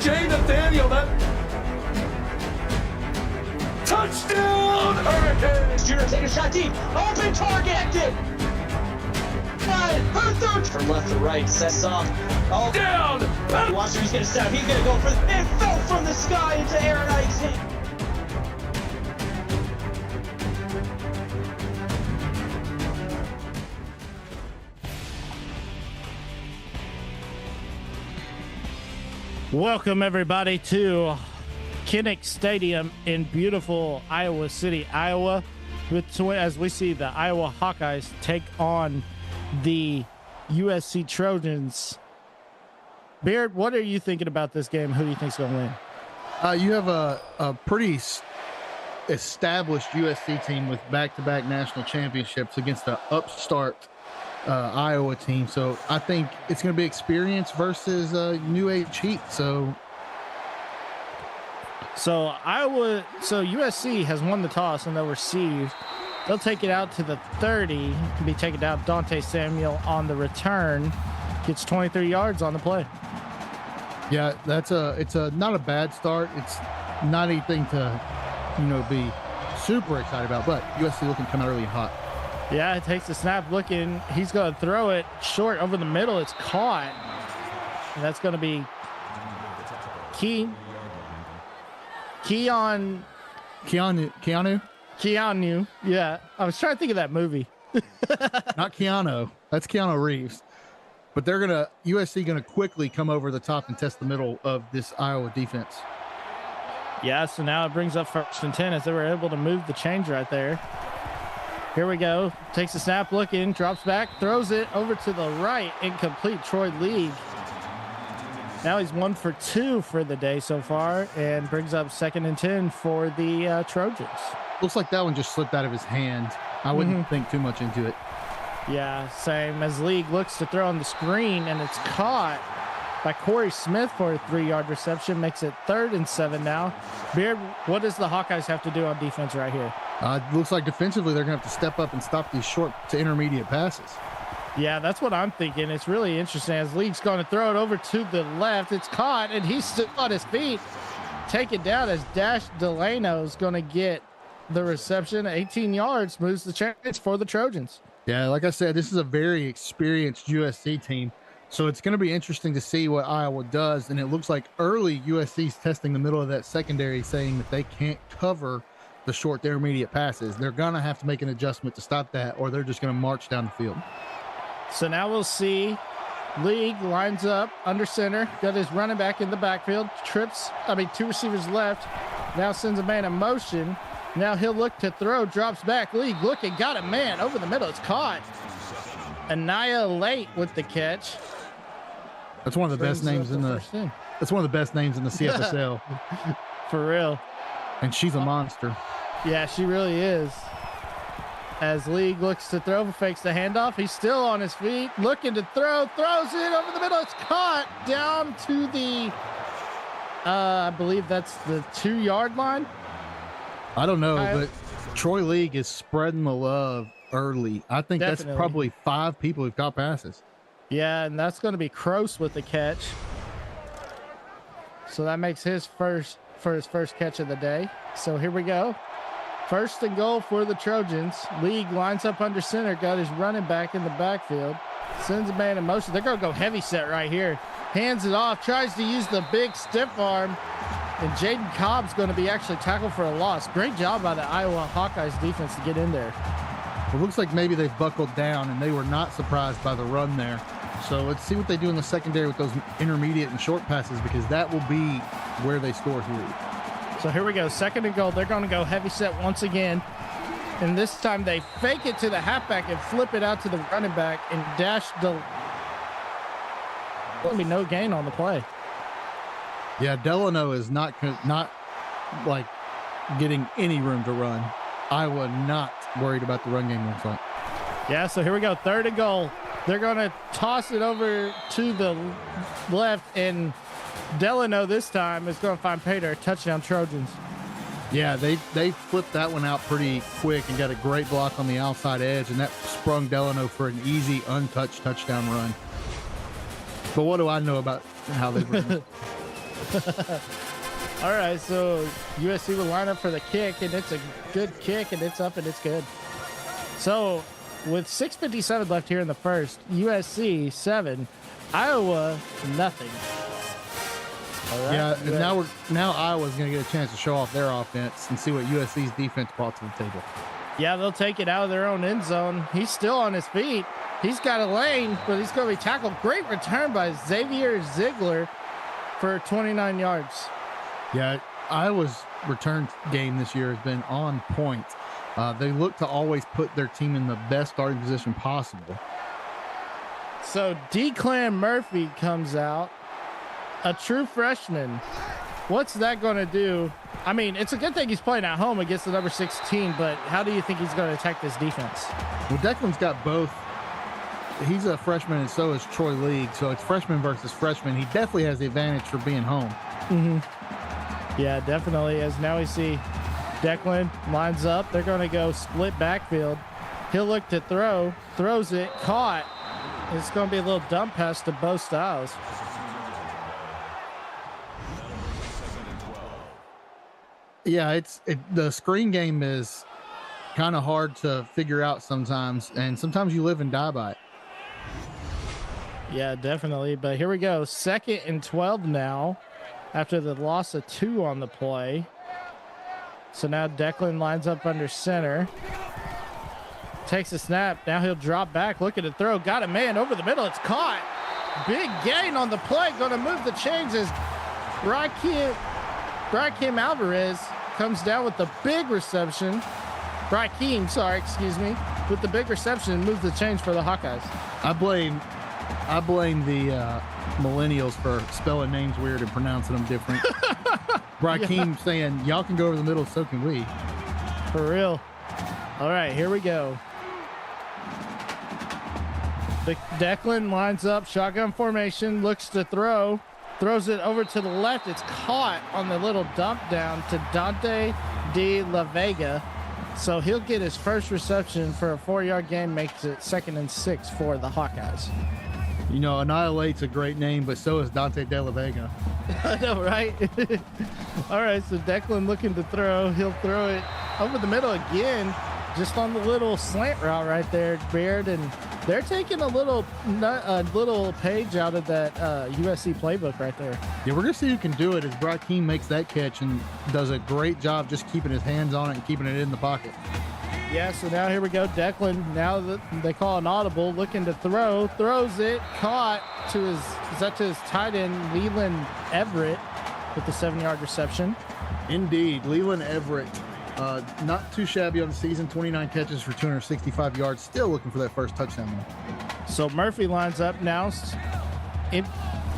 Jay Nathaniel, that touchdown Hurricanes! Junior taking a shot deep, open target! Her third from left to right, sets off. Oh, Down! watch him, he's gonna set up, he's gonna go for it fell from the sky into Aaron Ike's hand. Welcome, everybody, to Kinnick Stadium in beautiful Iowa City, Iowa, as we see the Iowa Hawkeyes take on the USC Trojans. Beard, what are you thinking about this game? Who do you think's going to win? You have a pretty established USC team with back-to-back national championships against the upstart Iowa team. So I think it's going to be experience versus new age heat. So USC has won the toss and they'll receive. They'll take it out to the 30 and be taken down. Dante Samuel on the return gets 23 yards on the play. yeah, it's not a bad start. It's not anything to be super excited about, but USC looking kind of really hot. Yeah, it takes the snap looking. He's going to throw it short over the middle. It's caught. And that's going to be Keanu. Yeah, I was trying to think of that movie. Not Keanu. That's Keanu Reeves. But USC going to quickly come over the top and test the middle of this Iowa defense. Yeah, so now it brings up 1st and 10 as they were able to move the change right there. Here we go. Takes the snap, looking, drops back, throws it over to the right. Incomplete. Troy League. Now he's 1 for 2 for the day so far and brings up 2nd and 10 for the Trojans. Looks like that one just slipped out of his hand. I wouldn't think too much into it. Yeah, same as League looks to throw on the screen, and it's caught by Corey Smith for a 3-yard reception. Makes it 3rd and 7 now. Beard, what does the Hawkeyes have to do on defense right here? It looks like defensively they're going to have to step up and stop these short to intermediate passes. Yeah, that's what I'm thinking. It's really interesting as League's going to throw it over to the left. It's caught, and he's still on his feet. Take it down as Dash Delano's going to get the reception. 18 yards, moves the chains for the Trojans. Yeah, like I said, this is a very experienced USC team. So it's going to be interesting to see what Iowa does. And it looks like early USC's testing the middle of that secondary, saying that they can't cover the short to intermediate passes. They're going to have to make an adjustment to stop that, or they're just going to march down the field. So now we'll see League lines up under center, got his running back in the backfield, 2 receivers left, now sends a man in motion. Now he'll look to throw, drops back. League looking, got a man over the middle. It's caught. Anaya Late with the catch. That's one of the best names in the. That's one of the best names in the CFSL. For real. And she's a monster. Yeah, she really is. As League looks to throw, fakes the handoff. He's still on his feet, looking to throw, throws it over the middle. It's caught down to the, I believe that's the 2-yard line. I don't know, but Troy League is spreading the love early. I think that's probably 5 people who've caught passes. Yeah, and that's going to be Kroos with the catch. So that makes his first catch of the day. So here we go. 1st and goal for the Trojans. League lines up under center, got his running back in the backfield. Sends a man in motion. They're going to go heavy set right here. Hands it off, tries to use the big stiff arm. And Jaden Cobb's going to be actually tackled for a loss. Great job by the Iowa Hawkeyes defense to get in there. It looks like maybe they've buckled down and they were not surprised by the run there. So let's see what they do in the secondary with those intermediate and short passes, because that will be where they score here. So here we go, 2nd and goal. They're going to go heavy set once again. And this time they fake it to the halfback and flip it out to the running back and dash the. There'll be no gain on the play. Yeah, Delano is not like getting any room to run. Iowa not worried about the run game, looks like. Yeah, so here we go, 3rd and goal. They're going to toss it over to the left, and Delano this time is going to find Pater. Touchdown Trojans. Yeah, they flipped that one out pretty quick and got a great block on the outside edge, and that sprung Delano for an easy, untouched touchdown run. But what do I know about how they run? All right, so USC will line up for the kick, and it's a good kick, and it's up, and it's good. So with 6:57 left here in the first, USC 7, Iowa nothing. All right, Yeah, and now Iowa's going to get a chance to show off their offense and see what USC's defense brought to the table. Yeah, they'll take it out of their own end zone. He's still on his feet. He's got a lane, but he's going to be tackled. Great return by Xavier Ziegler for 29 yards. Yeah, Iowa's return game this year has been on point. They look to always put their team in the best starting position possible. So Declan Murphy comes out, a true freshman. What's that going to do? I mean, it's a good thing he's playing at home against the number 16, but how do you think he's going to attack this defense? Well, Declan's got both. He's a freshman, and so is Troy League. So it's freshman versus freshman. He definitely has the advantage for being home. Yeah, definitely. As now we see Declan lines up. They're going to go split backfield. He'll look to throw, throws it, caught. It's going to be a little dump pass to Bo Styles. Yeah, the screen game is kind of hard to figure out sometimes, and sometimes you live and die by it. Yeah, definitely. But here we go. 2nd and 12 now after the loss of 2 on the play. So now Declan lines up under center. Takes a snap. Now he'll drop back. Looking to throw. Got a man over the middle. It's caught. Big gain on the play. Going to move the chains as Raheem Alvarez comes down with the big reception. Raheem, with the big reception and moves the chains for the Hawkeyes. I blame the millennials for spelling names weird and pronouncing them different. Raheem saying, y'all can go over the middle, so can we. For real. All right, here we go. Declan lines up, shotgun formation, looks to throw, throws it over to the left. It's caught on the little dump down to Dante De La Vega. So he'll get his first reception for a 4-yard gain, makes it 2nd and 6 for the Hawkeyes. You know, Annihilate's a great name, but so is Dante De La Vega. I know, right? All right, so Declan looking to throw. He'll throw it over the middle again, just on the little slant route right there, Beard. And they're taking a little page out of that USC playbook right there. Yeah, we're going to see who can do it as Raheem makes that catch and does a great job just keeping his hands on it and keeping it in the pocket. Yeah, so now here we go. Declan, now that they call an audible, looking to throw, throws it, caught to his tight end, Leland Everett, with the 7-yard reception. Indeed, Leland Everett, not too shabby on the season, 29 catches for 265 yards, still looking for that first touchdown though. So Murphy lines up now,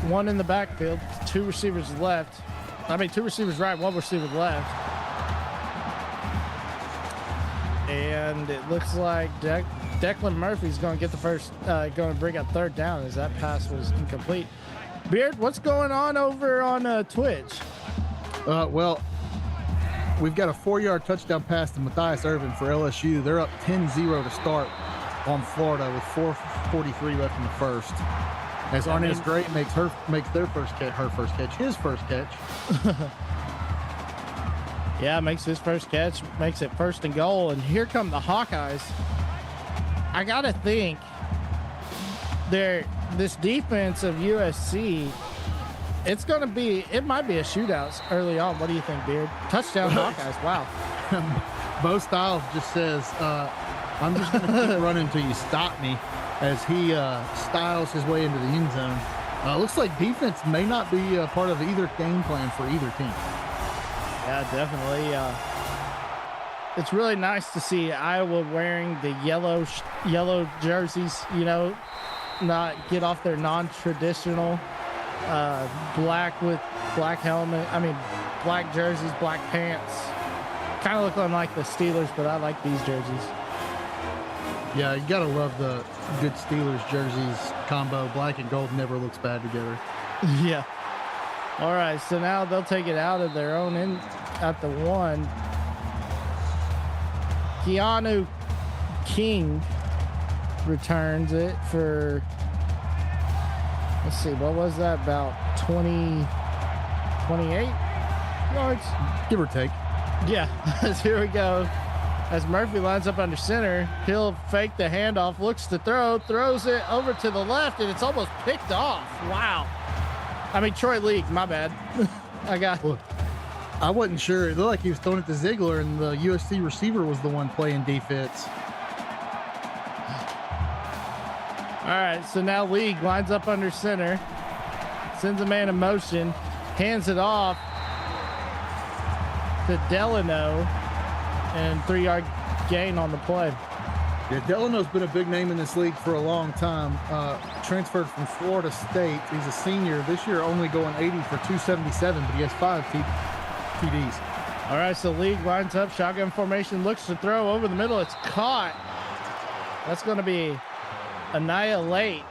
one in the backfield, 2 receivers left. 2 receivers right, 1 receiver left. And it looks like Declan Murphy's going to get the first, going to bring up 3rd down as that pass was incomplete. Beard, what's going on over on Twitch? Well, we've got a 4-yard touchdown pass to Matthias Irvin for LSU. They're up 10-0 to start on Florida with 4:43 left in the first. As Arnez Gray makes his first catch. Yeah, makes his first catch, makes it 1st and goal, and here come the Hawkeyes. I gotta think this defense of USC, it might be a shootout early on. What do you think, Beard? Touchdown Hawkeyes, wow. Bo Styles just says, I'm just gonna keep running until you stop me, as he styles his way into the end zone. Looks like defense may not be a part of either game plan for either team. Yeah, definitely. It's really nice to see Iowa wearing the yellow jerseys, not get off their non-traditional black with black helmet. Black jerseys, black pants. Kind of looking like the Steelers, but I like these jerseys. Yeah, you got to love the good Steelers jerseys combo. Black and gold never looks bad together. Yeah. All right, so now they'll take it out of their own end at the 1. Keanu King returns it for, let's see, what was that, about 20, 28 yards, give or take. yeah. Here we go. As Murphy lines up under center, he'll fake the handoff, looks to throw, throws it over to the left, and it's almost picked off. Wow. I mean, Troy League, my bad. I wasn't sure. It looked like he was throwing it to Ziegler, and the USC receiver was the one playing defense. All right, so now League lines up under center, sends a man in motion, hands it off to Delano, and 3-yard gain on the play. Yeah, Delano's been a big name in this league for a long time. Transferred from Florida State. He's a senior. This year only going 80 for 277, but he has 5 TDs. All right, so League lines up, shotgun formation, looks to throw over the middle. It's caught. That's going to be Annihilate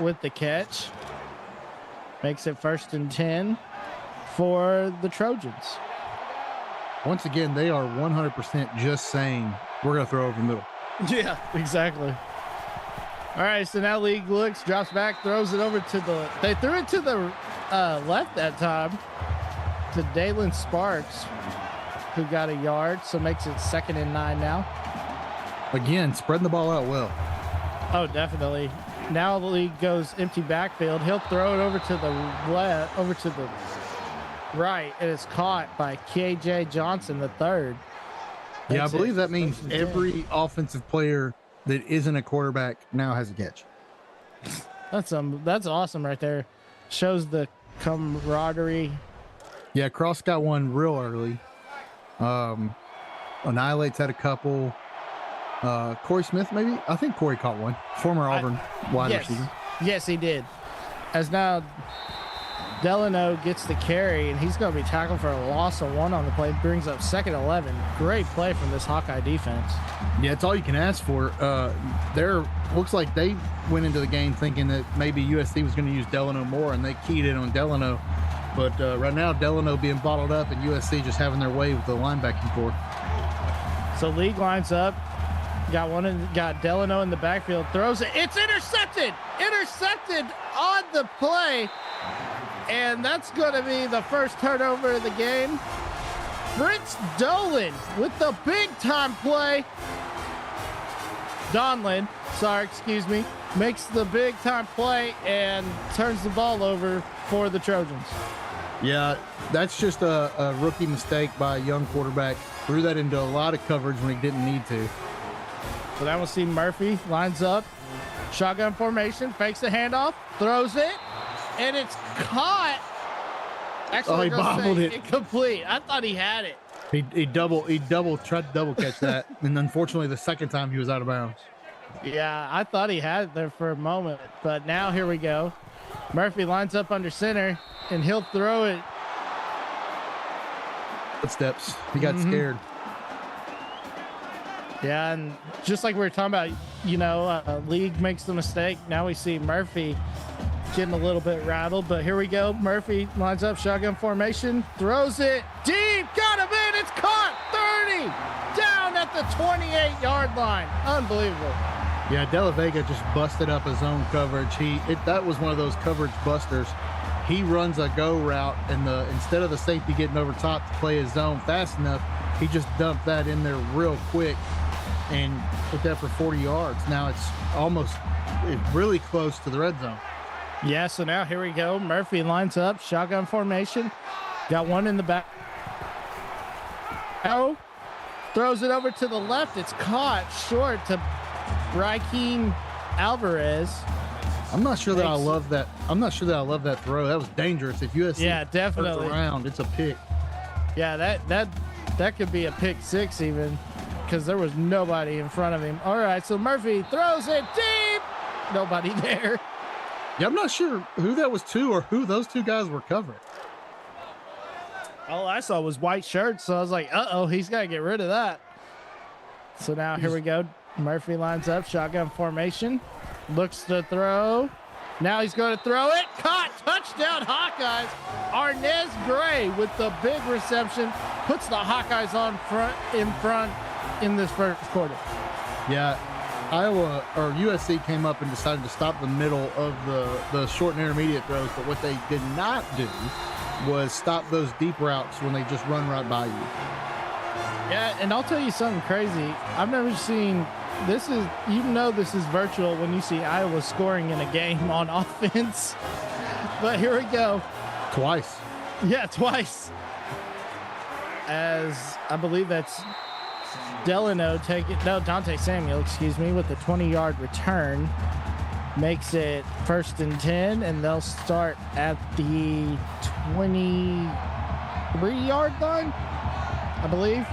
with the catch. Makes it 1st and 10 for the Trojans. Once again, they are 100% just saying, we're going to throw over the middle. Yeah, exactly. All right, so now League looks, drops back, throws it over to the... They threw it to the left that time to Dalen Sparks, who got a yard, so makes it 2nd and 9 now. Again, spreading the ball out well. Oh, definitely. Now the League goes empty backfield. He'll throw it over to the left, over to the right, and it's caught by KJ Johnson, the 3rd. Yeah, I believe that means every offensive player that isn't a quarterback now has a catch. That's awesome right there. Shows the camaraderie. Yeah, Cross got one real early. Annihilate's had a couple. Corey Smith, maybe? I think Corey caught one. Former Auburn wide receiver. Yes, he did. As now Delano gets the carry, and he's going to be tackled for a loss of 1 on the play. Brings up 2nd and 11. Great play from this Hawkeye defense. Yeah, it's all you can ask for. Looks like they went into the game thinking that maybe USC was going to use Delano more, and they keyed in on Delano. But right now, Delano being bottled up, and USC just having their way with the linebacking core. So League lines up. Got Delano in the backfield, throws it. It's intercepted on the play. And that's going to be the first turnover of the game. Fritz Dolan with the big time play. Donlin, makes the big time play and turns the ball over for the Trojans. Yeah, that's just a rookie mistake by a young quarterback. Threw that into a lot of coverage when he didn't need to. So now we'll see Murphy lines up, shotgun formation, fakes the handoff, throws it, and it's caught. Actually, he bobbled it. Incomplete. I thought he had it. He tried to double catch that, and unfortunately, the second time he was out of bounds. Yeah, I thought he had it there for a moment, but now here we go. Murphy lines up under center, and he'll throw it. Footsteps. He got scared. Yeah, and just like we were talking about, League makes the mistake. Now we see Murphy getting a little bit rattled, but here we go. Murphy lines up, shotgun formation, throws it deep, got him in, it's caught, 30, down at the 28-yard line. Unbelievable. Yeah, De La Vega just busted up his own coverage. That was one of those coverage busters. He runs a go route, and instead of the safety getting over top to play his zone fast enough, he just dumped that in there real quick and put that for 40 yards. Now it's really close to the red zone. Yeah, so now here we go. Murphy lines up, shotgun formation. Got one in the back. Oh, throws it over to the left. It's caught short to Raheem Alvarez. I'm not sure that I love that. I'm not sure that I love that throw. That was dangerous. If USC definitely around, it's a pick. Yeah, that could be a pick 6 even, because there was nobody in front of him. All right, so Murphy throws it deep. Nobody there. Yeah, I'm not sure who that was to or who those two guys were covering. All I saw was white shirts, so I was like, uh-oh, he's got to get rid of that. So now here we go. Murphy lines up, shotgun formation, looks to throw. Now he's going to throw it. Caught, touchdown Hawkeyes. Arnez Gray with the big reception puts the Hawkeyes in front in this first quarter. Yeah, USC came up and decided to stop the middle of the short and intermediate throws, but what they did not do was stop those deep routes when they just run right by you. Yeah, and I'll tell you something crazy. I've never seen this is this is virtual when you see Iowa scoring in a game on offense. But here we go. Twice. Yeah, twice. As I believe that's Dante Samuel, excuse me, with the 20-yard return. Makes it 1st and 10, and they'll start at the 23-yard line, I believe.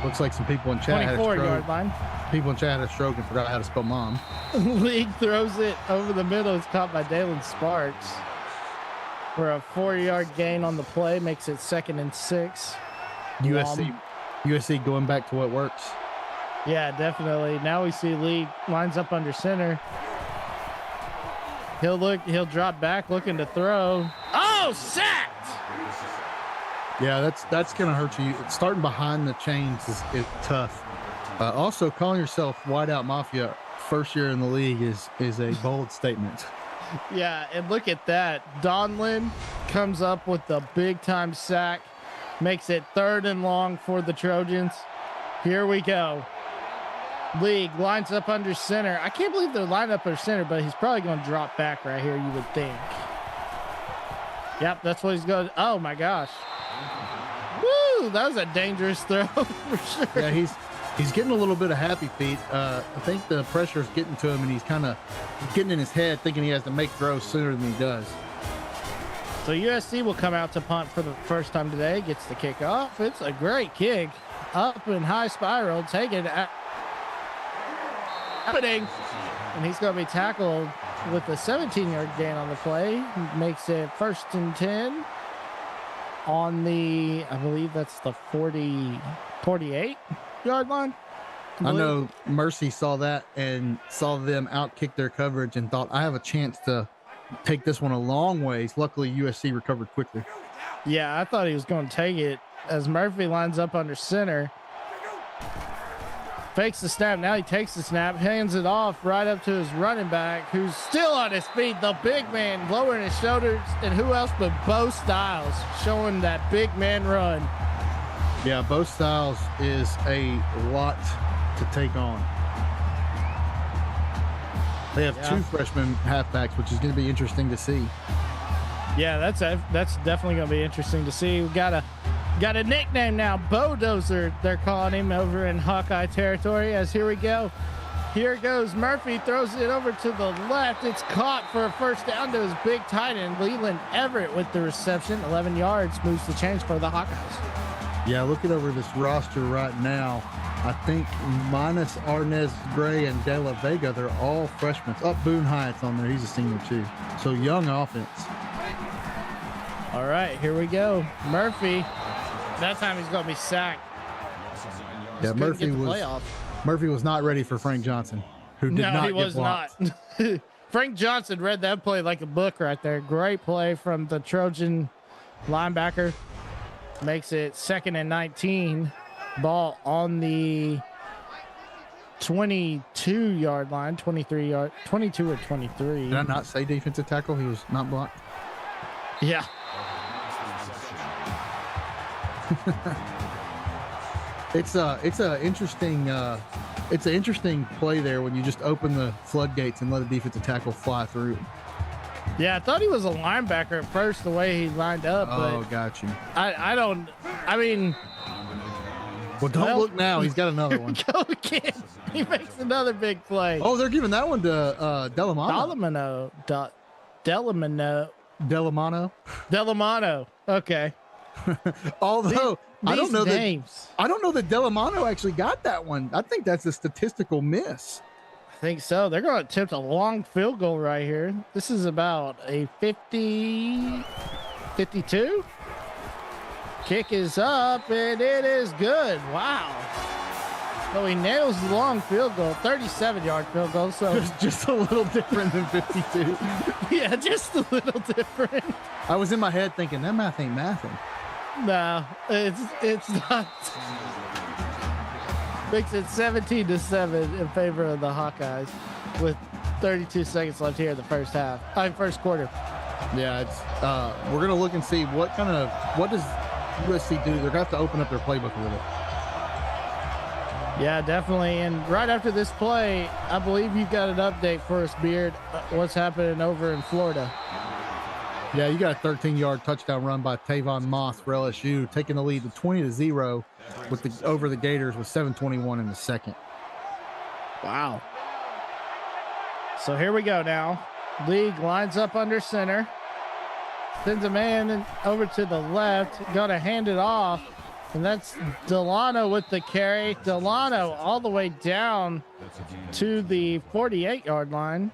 Looks like some people in chat 24-yard line. People in chat had a stroke and forgot how to spell mom. League throws it over the middle. It's caught by Dalen Sparks for a 4-yard gain on the play. Makes it 2nd and 6. USC going back to what works. Yeah, definitely. Now we see League lines up under center. He'll drop back looking to throw. Oh, sacked! Yeah, that's gonna hurt you. Starting behind the chains is tough. Also, calling yourself Wideout Mafia first year in the league is a bold statement. Yeah, and look at that. Donlin comes up with the big time sack, makes it 3rd and long for the Trojans. Here we go. League lines up under center. I can't believe they're lined up under center, but he's probably going to drop back right here, you would think. Yep, that's what he's going to. Oh, my gosh. Woo, that was a dangerous throw for sure. Yeah, he's getting a little bit of happy feet. I think the pressure is getting to him, and he's kind of getting in his head thinking he has to make throws sooner than he does. So USC will come out to punt for the first time today. Gets the kick off. It's a great kick. Up and high spiral. Taken at happening, and he's going to be tackled with a 17-yard gain on the play. Makes it 1st and 10 on the, I believe that's the 48-yard line. I know Mercy saw that and saw them outkick their coverage and thought, I have a chance to take this one a long ways. Luckily, USC recovered quickly. Yeah, I thought he was going to take it as Murphy lines up under center. Fakes the snap. Now he takes the snap, hands it off right up to his running back, who's still on his feet. The big man lowering his shoulders, and who else but Bo Styles showing that big man run. Yeah, Bo Styles is a lot to take on. They have 2 freshman halfbacks, which is going to be interesting to see. Yeah, that's definitely going to be interesting to see. We got a nickname now, Bodozer, they're calling him over in Hawkeye territory. As here we go. Here goes Murphy, throws it over to the left. It's caught for a 1st down to his big tight end, Leland Everett, with the reception. 11 yards, moves the chains for the Hawkeyes. Yeah, looking over this roster right now, I think minus Arnez Gray and De La Vega, they're all freshmen. Boone Hyatt's on there. He's a senior too. So young offense. All right, here we go. Murphy. That time he's going to be sacked. Yeah, Murphy was not ready for Frank Johnson, who did not get blocked. Not. Frank Johnson read that play like a book right there. Great play from the Trojan linebacker. Makes it 2nd and 19. Ball on the 22-yard line, 22 or 23. Did I not say defensive tackle? He was not blocked. Yeah. It's an interesting play there when you just open the floodgates and let a defensive tackle fly through. Yeah, I thought he was a linebacker at first, the way he lined up. Oh, but got you. Well, don't look now. He's got another one. Go again. He makes another big play. Oh, they're giving that one to Delamano. Delamano. Okay. Although I don't know names. that Delamano actually got that one. I think that's a statistical miss. I think so. They're going to attempt a long field goal right here. This is about a 52. Kick is up, and it is good. Wow. So he nails the long field goal, 37-yard field goal. So just a little different than 52. Yeah, just a little different. I was in my head thinking, that math ain't mathing. No, it's not. Makes it 17-7 in favor of the Hawkeyes with 32 seconds left here in the first quarter. Yeah, it's we're gonna look and see what does USC do. They're gonna have to open up their playbook a little. Yeah, definitely. And right after this play, I believe you've got an update for us, Beard. What's happening over in Florida? Yeah, you got a 13-yard touchdown run by Tavon Moss for LSU, taking the lead to 20-0 over the Gators with 7:21 in the second. Wow. So here we go now. League lines up under center. Sends a man over to the left. Going to hand it off. And that's Delano with the carry. Delano all the way down to the 48-yard line.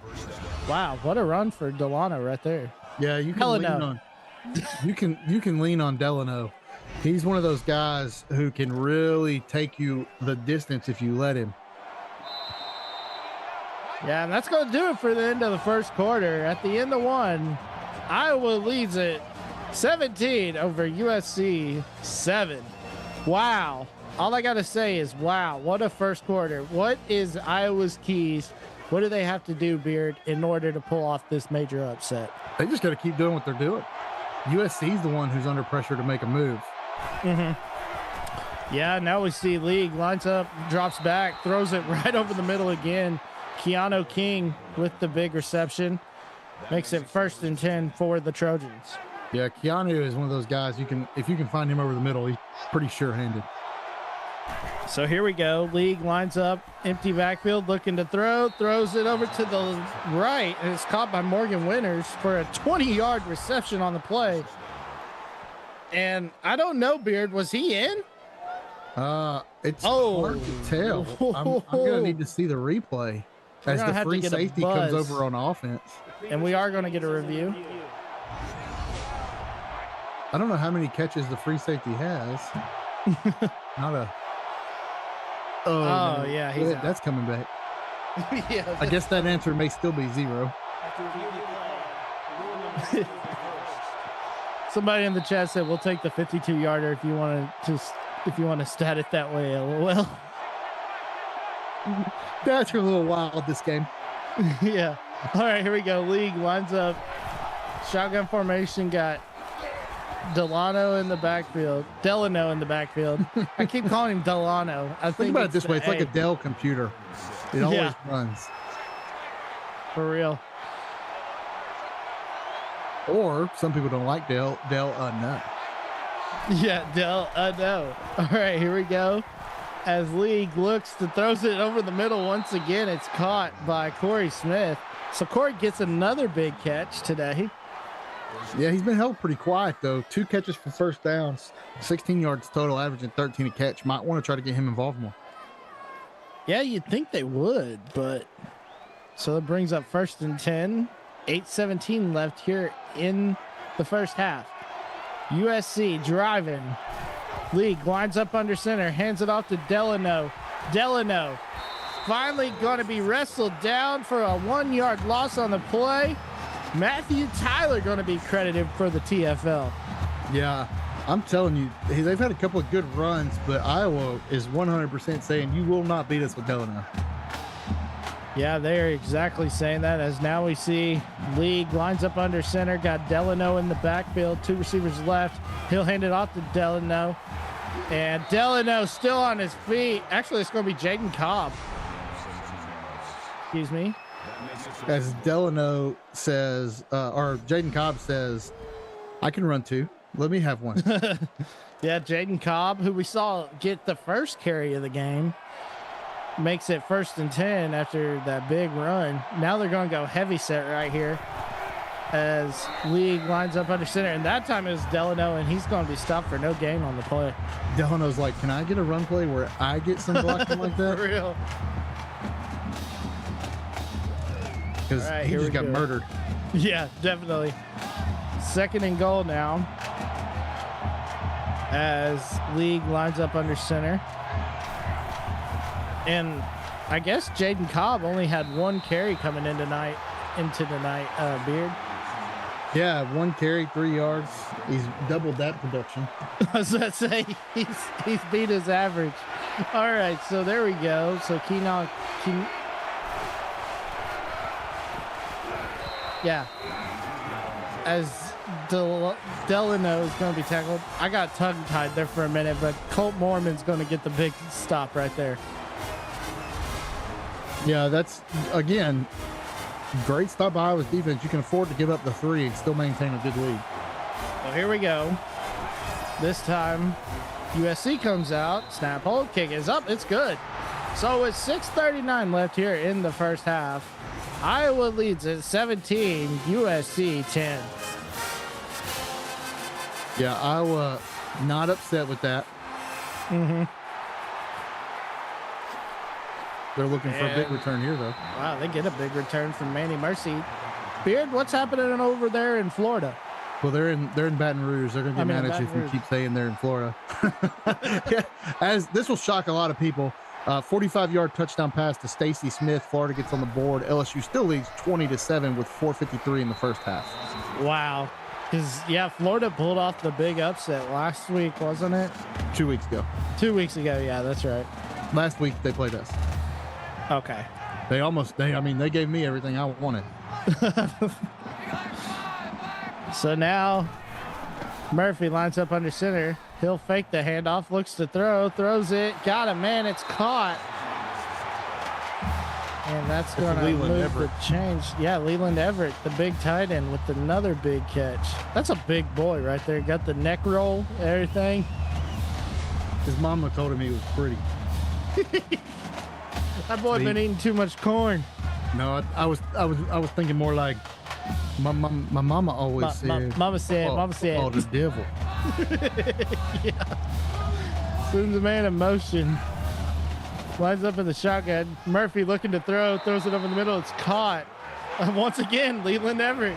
Wow, what a run for Delano right there. Yeah, you can lean on you can lean on Delano. He's one of those guys who can really take you the distance if you let him. Yeah, and that's going to do it for the end of the first quarter. At the end of one, Iowa leads it 17 over USC 7. Wow. All I got to say is, wow, what a first quarter. What is Iowa's keys? What do they have to do, Beard, in order to pull off this major upset? They just got to keep doing what they're doing. USC's the one who's under pressure to make a move. Yeah, now we see League lines up, drops back, throws it right over the middle again. Keanu King with the big reception. Makes it 1st and 10 for the Trojans. Yeah, Keanu is one of those guys if you can find him over the middle, he's pretty sure-handed. So here we go. League lines up, empty backfield, looking to throw, throws it over to the right, and it's caught by Morgan Winters for a 20-yard reception on the play. And I don't know, Beard, was he in? It's hard to tell. I'm going to need to see the replay as the free safety comes over on offense. And we are going to get a review. I don't know how many catches the free safety has. Not a... Oh, yeah, he's out. That's coming back. Yeah, I guess that answer may still be 0. Somebody in the chat said we'll take the 52-yarder if you want to stat it that way. LOL. That's a little wild this game. Yeah. All right, here we go. League lines up. Shotgun formation, got Delano in the backfield. I keep calling him Delano. Think about it this way. It's like a Dell computer. It always runs. For real. Or some people don't like Dell. No. Yeah, Dell. No. All right, here we go. As League looks to throws it over the middle once again, it's caught by Corey Smith. So Corey gets another big catch today. Yeah, he's been held pretty quiet, though. 2 catches for first downs, 16 yards total, averaging 13 a catch. Might want to try to get him involved more. Yeah, you'd think they would, but... So it brings up 1st and 10. 8:17 left here in the first half. USC driving. League lines up under center, hands it off to Delano. Delano finally going to be wrestled down for a 1-yard loss on the play. Matthew Tyler going to be credited for the TFL. Yeah, I'm telling you, they've had a couple of good runs, but Iowa is 100% saying you will not beat us with Delano. Yeah, they are exactly saying that, as now we see League lines up under center, got Delano in the backfield, 2 receivers left. He'll hand it off to Delano. And Delano still on his feet. Actually, it's going to be Jaden Cobb. Excuse me. As Delano says, or Jaden Cobb says, I can run 2. Let me have one. Yeah, Jaden Cobb, who we saw get the first carry of the game, makes it 1st and 10 after that big run. Now they're going to go heavy set right here as League lines up under center. And that time it was Delano, and he's going to be stopped for no gain on the play. Delano's like, can I get a run play where I get some blocking like that? For real. Because he just got murdered. Yeah, definitely. 2nd and goal now as League lines up under center. And I guess Jaden Cobb only had 1 carry coming in tonight, Beard. Yeah, 1 carry, 3 yards. He's doubled that production. I was going to say, he's beat his average. All right, so there we go. So as Delano is going to be tackled. I got tongue-tied there for a minute, but Colt Mormon's going to get the big stop right there. Yeah, that's, again, great stop by Iowa's defense. You can afford to give up the 3 and still maintain a good lead. So here we go. This time, USC comes out. Snap, hold, kick is up. It's good. So with 6:39 left here in the first half, Iowa leads at 17, USC 10. Yeah, Iowa not upset with that. Mm-hmm. They're looking for a big return here, though. Wow, they get a big return from Manny Mercy. Beard, what's happening over there in Florida? Well, they're in Baton Rouge. They're going to get mad at you if you keep saying they're in Florida. Yeah, as this will shock a lot of people. 45-yard touchdown pass to Stacy Smith. Florida gets on the board. LSU still leads 20-7 with 4:53 in the first half. Wow. Because, yeah, Florida pulled off the big upset last week, wasn't it? 2 weeks ago. 2 weeks ago, yeah, that's right. Last week they played us. Okay. They gave me everything I wanted. So now Murphy lines up under center. He'll fake the handoff, looks to throw, throws it, got him, man, it's caught. And that's going to move the change. Yeah, Leland Everett, the big tight end with another big catch. That's a big boy right there. Got the neck roll, everything. His mama told him he was pretty. That boy been eating too much corn. No, I was thinking more like my mama always said. Mama said. Oh, the devil. Yeah. Sends the man in motion. Lines up in the shotgun. Murphy looking to throw. Throws it over the middle. It's caught. Once again, Leland Everett.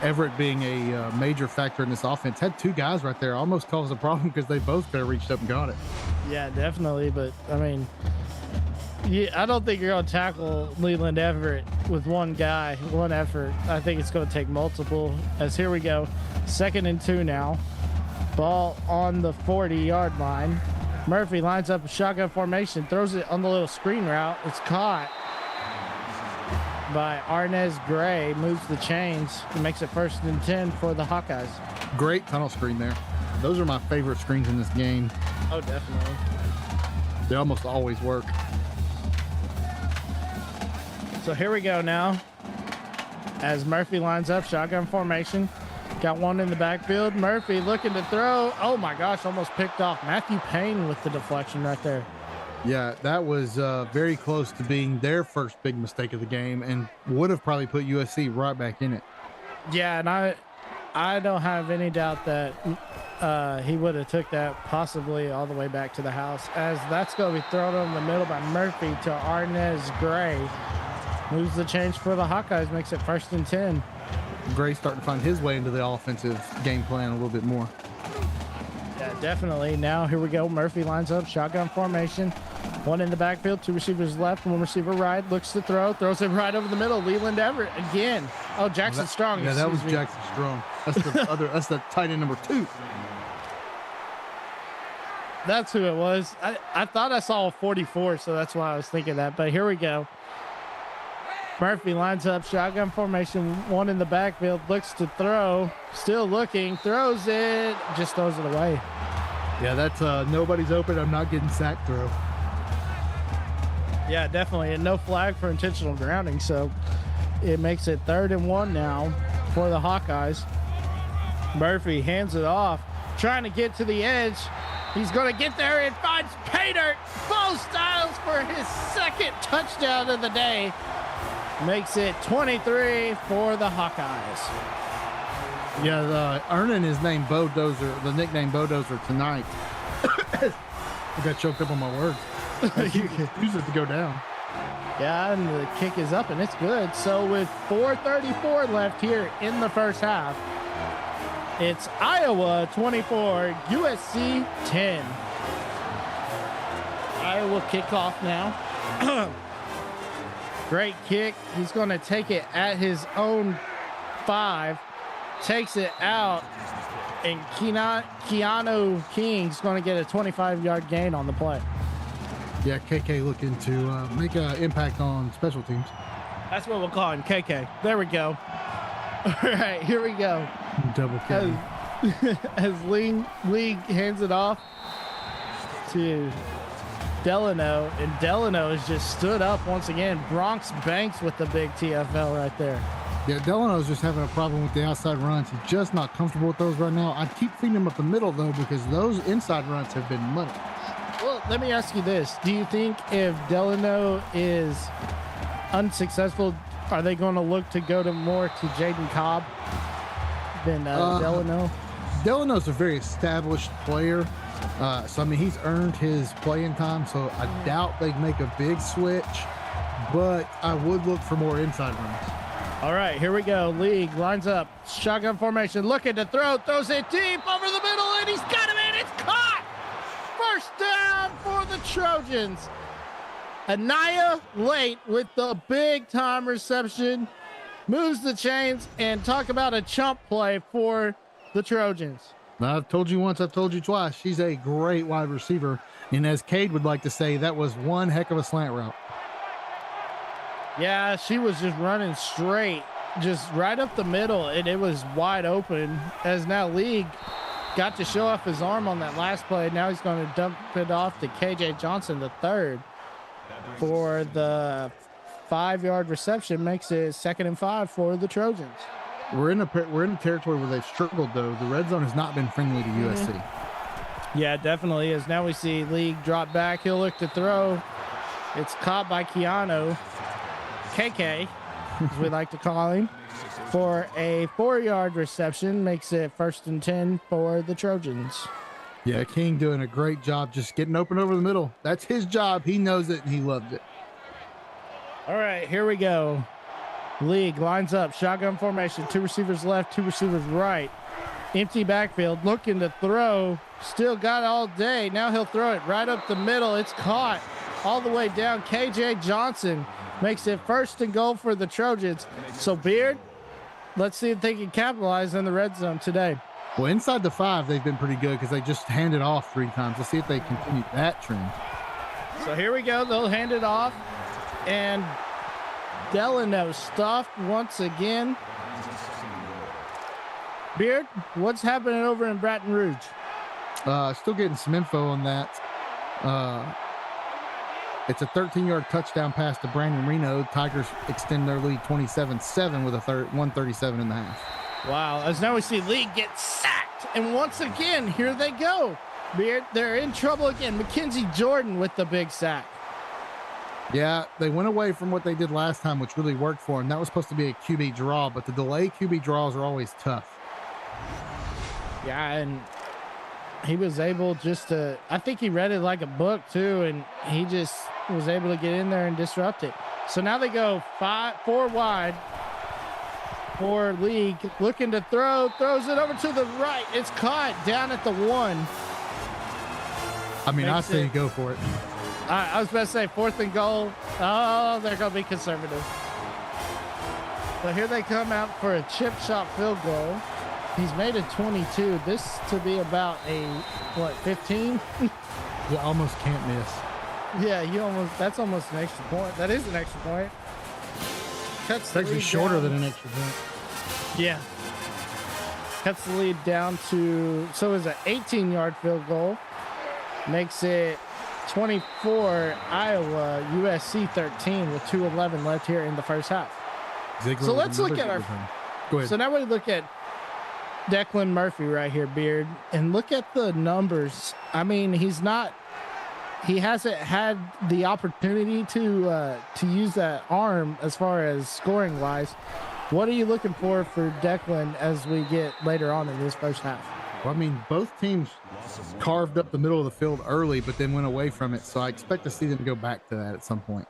Everett being a major factor in this offense. Had 2 guys right there. Almost caused a problem because they both could have reached up and got it. Yeah, definitely. But, I mean, I don't think you're going to tackle Leland Everett with one guy, one effort. I think it's going to take multiple. As here we go. 2nd and 2 now. Ball on the 40-yard line. Murphy lines up a shotgun formation, throws it on the little screen route. It's caught by Arnez Gray, moves the chains, and makes it 1st and 10 for the Hawkeyes. Great tunnel screen there. Those are my favorite screens in this game. Oh, definitely. They almost always work. So here we go now. As Murphy lines up, shotgun formation. Got one in the backfield. Murphy looking to throw. Oh my gosh, almost picked off. Matthew Payne with the deflection right there. Yeah, that was very close to being their first big mistake of the game and would have probably put USC right back in it. Yeah, and I don't have any doubt that he would have took that possibly all the way back to the house, as that's going to be thrown in the middle by Murphy to Arnez Gray. Moves the change for the Hawkeyes, makes it 1st and 10. Gray starting to find his way into the offensive game plan a little bit more. Yeah, definitely. Now here we go. Murphy lines up, shotgun formation. One in the backfield, 2 receivers left, 1 receiver right. Looks to throw, throws it right over the middle. Leland Everett again. Oh, Jackson Strong. Yeah, that was Jackson Strong. That's the that's the tight end number 2. That's who it was. I thought I saw a 44, so that's why I was thinking that. But here we go. Murphy lines up, shotgun formation, 1 in the backfield, looks to throw, still looking, throws it, just throws it away. Yeah, that's nobody's open, I'm not getting sacked throw. Yeah, definitely, and no flag for intentional grounding, so it makes it 3rd and 1 now for the Hawkeyes. Murphy hands it off, trying to get to the edge. He's going to get there and finds Pater. Bo Styles for his 2nd touchdown of the day. Makes it 23 for the Hawkeyes. Yeah, earning his name Bo Dozer, the nickname Bo Dozer tonight. I got choked up on my words. Use it to go down. Yeah, and the kick is up, and it's good. So with 4:34 left here in the first half, it's Iowa 24, USC 10. Iowa kickoff now. Great kick. He's going to take it at his own 5. Takes it out. And Keanu King's going to get a 25-yard gain on the play. Yeah, KK looking to make an impact on special teams. That's what we'll call him, KK. There we go. All right, here we go. Double carry. As League hands it off to Delano, and Delano has just stood up once again. Bronx Banks with the big TFL right there. Yeah, Delano's just having a problem with the outside runs. He's just not comfortable with those right now. I'd keep feeding him up the middle, though, because those inside runs have been money. Well, let me ask you this. Do you think if Delano is unsuccessful, are they going to look to go to more to Jaden Cobb than Delano? Delano's a very established player. So, I mean, he's earned his playing time, so I doubt they'd make a big switch, but I would look for more inside runs. All right, here we go. League lines up. Shotgun formation. Looking to throw. Throws it deep over the middle, and he's got him in. It's caught. First down for the Trojans. Anaya late with the big time reception. Moves the chains, and talk about a chump play for the Trojans. I've told you once, I've told you twice. She's a great wide receiver. And as Cade would like to say, that was one heck of a slant route. Yeah, she was just running straight, just right up the middle, and it was wide open. As now League got to show off his arm on that last play. Now he's going to dump it off to KJ Johnson, the third, for the 5-yard reception. Makes it 2nd and 5 for the Trojans. We're in a territory where they've struggled, though. The red zone has not been friendly to USC. Yeah, it definitely is. Now we see League drop back. He'll look to throw. It's caught by Keanu, KK, as we like to call him, for a 4-yard reception. Makes it 1st and 10 for the Trojans. Yeah, King doing a great job just getting open over the middle. That's his job. He knows it, and he loves it. All right, here we go. League lines up. Shotgun formation. 2 receivers left, 2 receivers right. Empty backfield. Looking to throw. Still got it all day. Now he'll throw it right up the middle. It's caught all the way down. KJ Johnson makes it 1st and goal for the Trojans. So, Beard, let's see if they can capitalize in the red zone today. Well, inside the 5, they've been pretty good because they just hand it off 3 times. Let's see if they continue that trend. So here we go. They'll hand it off. And Delano stuffed once again. Beard, what's happening over in Baton Rouge? Still getting some info on that. It's a 13-yard touchdown pass to Brandon Reno. Tigers extend their lead 27-7 with a 137 in the half. Wow, as now we see League get sacked. And once again, here they go. Beard, they're in trouble again. Mackenzie Jordan with the big sack. Yeah, they went away from what they did last time, which really worked for them. That was supposed to be a QB draw, but the delay QB draws are always tough. Yeah, and he was able just to, I think he read it like a book too, and he just was able to get in there and disrupt it. So now they go 4 wide for League, looking to throws it over to the right. It's caught down at the 1. I mean, I say you go for it. I was about to say 4th and goal. Oh, they're going to be conservative. So here they come out for a chip shot field goal. He's made it 22. This to be about a, 15? You almost can't miss. Yeah, that's almost an extra point. That is an extra point. Cuts it's actually shorter than an extra point. Yeah. Cuts the lead down to, so it's an 18-yard field goal. Makes it 24, Iowa, USC 13 with 2:11 left here in the first half. Ziegler so let's look at our, go ahead. So now we look at Declan Murphy right here, Beard, and look at the numbers. I mean, he hasn't had the opportunity to use that arm as far as scoring wise. What are you looking for Declan as we get later on in this first half? Well, I mean, both teams carved up the middle of the field early, but then went away from it. So I expect to see them go back to that at some point.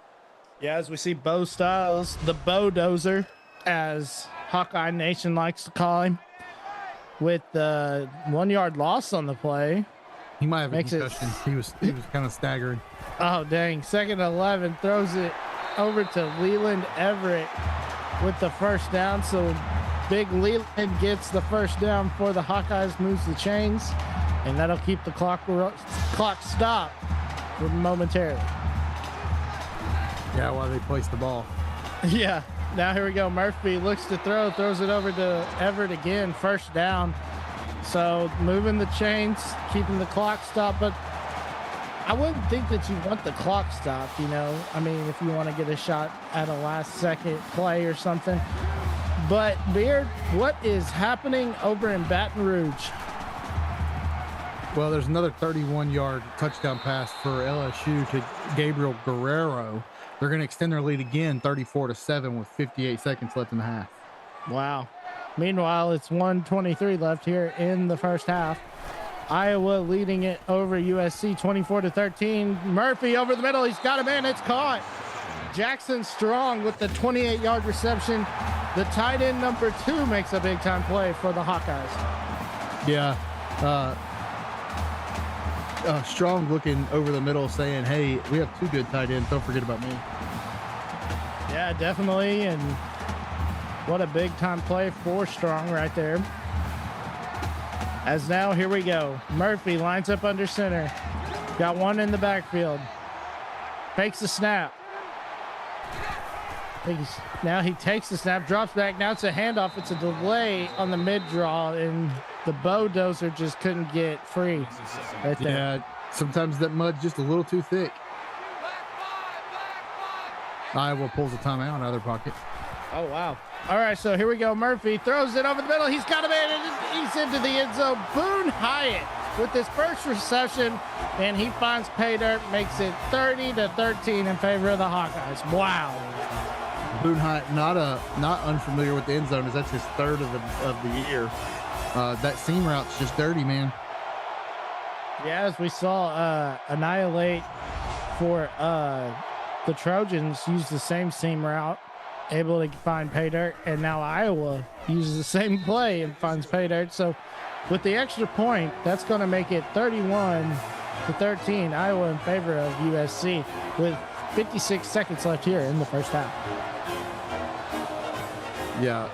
Yeah, as we see Bo Styles, the Bo-dozer, as Hawkeye Nation likes to call him, with the 1-yard loss on the play. He might have a concussion. He was kind of staggering. Oh, dang. 2nd and 11, throws it over to Leland Everett with the first down. So Big Leland gets the first down for the Hawkeyes, moves the chains, and that'll keep the clock stopped momentarily. Yeah, while they place the ball. Yeah. Now here we go. Murphy looks to throw, throws it over to Everett again. First down. So moving the chains, keeping the clock stopped. But I wouldn't think that you want the clock stopped, you know. I mean, if you want to get a shot at a last second play or something. But Beard, what is happening over in Baton Rouge? Well, there's another 31-yard touchdown pass for LSU to Gabriel Guerrero. They're going to extend their lead again, 34-7, with 58 seconds left in the half. Wow. Meanwhile, it's 1:23 left here in the first half. Iowa leading it over USC 24-13. Murphy over the middle. He's got him in. It's caught. Jackson Strong with the 28-yard reception. The tight end number 2 makes a big-time play for the Hawkeyes. Yeah. Strong looking over the middle saying, hey, we have 2 good tight ends. Don't forget about me. Yeah, definitely. And what a big-time play for Strong right there. As now, here we go. Murphy lines up under center. Got one in the backfield. Fakes the snap. Now he takes the snap, drops back. Now it's a handoff. It's a delay on the mid-draw, and the bulldozer just couldn't get free right there. Yeah, sometimes that mud's just a little too thick. Iowa pulls a timeout out of their pocket. Oh, wow. All right, so here we go. Murphy throws it over the middle. He's got him in, and he's into the end zone. Boone Hyatt with his first reception, and he finds pay dirt, makes it 30-13 in favor of the Hawkeyes. Wow. Boone Hyatt, not unfamiliar with the end zone, as that's his 3rd of the year. That seam route's just dirty, man. Yeah, as we saw Annihilate for the Trojans use the same seam route, able to find pay dirt, and now Iowa uses the same play and finds pay dirt. So with the extra point, that's going to make it 31-13, Iowa in favor of USC with 56 seconds left here in the first half. Yeah,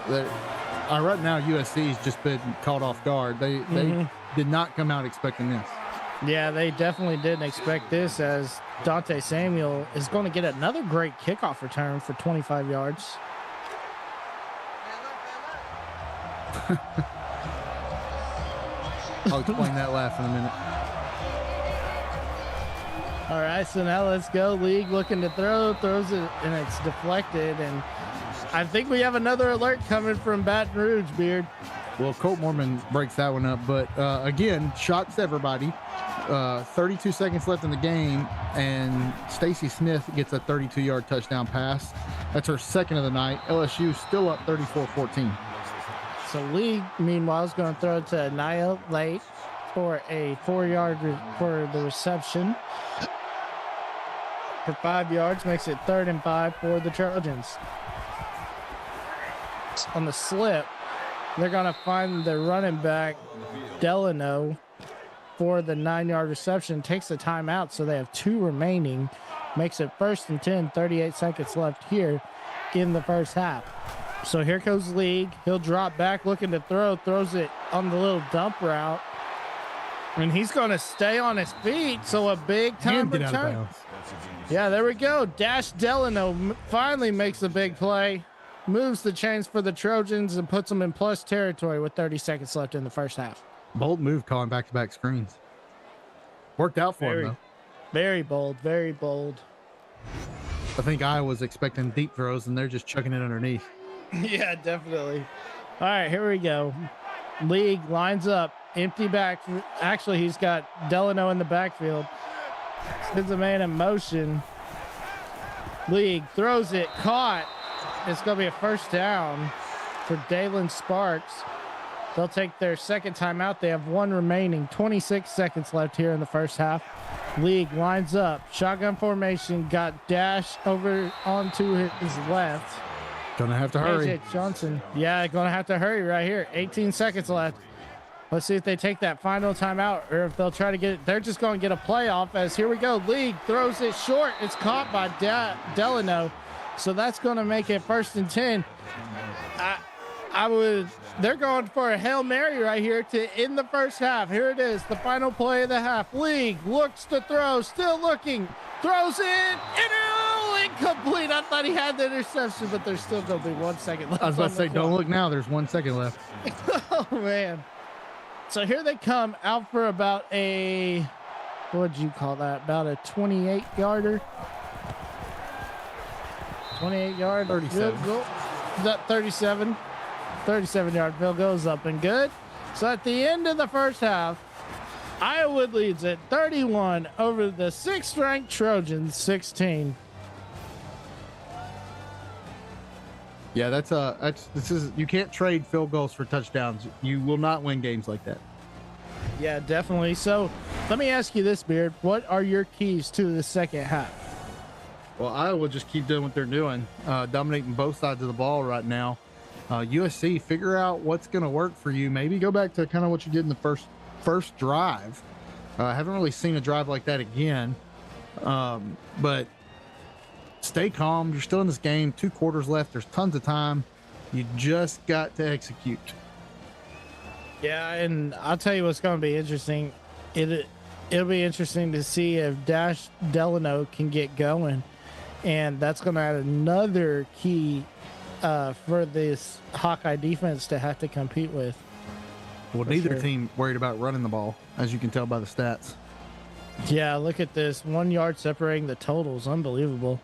right now USC's just been caught off guard. They did not come out expecting this. Yeah, they definitely didn't expect this, as Dante Samuel is going to get another great kickoff return for 25 yards. I'll explain that laugh in a minute. All right, so now let's go. League looking to throws it, and it's deflected. And I think we have another alert coming from Baton Rouge, Beard. Well, Colt Mormon breaks that one up, but again, shocks everybody. 32 seconds left in the game, and Stacy Smith gets a 32-yard touchdown pass. That's her 2nd of the night. LSU still up 34-14. So League, meanwhile, is going to throw it to Annihilate for a 4-yard for the reception. For 5 yards, makes it 3rd and 5 for the Trojans. On the slip, they're going to find the running back, Delano, for the 9-yard reception. Takes the timeout, so they have 2 remaining. Makes it 1st and 10, 38 seconds left here in the first half. So here goes League. He'll drop back looking to throw, throws it on the little dump route. And he's going to stay on his feet, so a big time return. Yeah, there we go. Dash Delano finally makes a big play. Moves the chains for the Trojans and puts them in plus territory with 30 seconds left in the first half. Bold move calling back-to-back screens. Worked out for him, though. Very bold, very bold. I think Iowa's expecting deep throws, and they're just chucking it underneath. Yeah, definitely. All right, here we go. League lines up. Empty back. Actually, he's got Delano in the backfield. Sends a man in motion. League throws it. Caught. It's going to be a first down for Dalen Sparks. They'll take their 2nd timeout. They have 1 remaining. 26 seconds left here in the first half. League lines up. Shotgun formation. Got Dash over onto his left. Gonna have to hurry. AJ Johnson. Yeah, gonna have to hurry right here. 18 seconds left. Let's see if they take that final timeout or if they'll try to get it. They're just going to get a playoff, as here we go. League throws it short. It's caught by Delano. So that's going to make it 1st and 10. They're going for a Hail Mary right here to end the first half. Here it is, the final play of the half. League looks to throw, still looking, throws it, and incomplete. I thought he had the interception, but there's still going to be 1 second left. I was about to say, don't look now. There's 1 second left. Oh, man. So here they come out for about a, what would you call that? About a 28-yarder? 28-yard 37. field goal. Is that 37? 37-yard field goes up and good. So at the end of the first half, Iowa leads at 31 over the 6th-ranked Trojans 16. Yeah, this is you can't trade field goals for touchdowns. You will not win games like that. Yeah, definitely. So let me ask you this, Beard. What are your keys to the second half? Well, Iowa just keep doing what they're doing, dominating both sides of the ball right now. USC, figure out what's going to work for you. Maybe go back to kind of what you did in the first drive. I haven't really seen a drive like that again. But stay calm. You're still in this game. 2 quarters left. There's tons of time. You just got to execute. Yeah, and I'll tell you what's going to be interesting. It'll be interesting to see if Dash Delano can get going, and that's going to add another key for this Hawkeye defense to have to compete with. Well, neither team worried about running the ball, as you can tell by the stats. Yeah, look at this. 1 yard separating the totals. Unbelievable.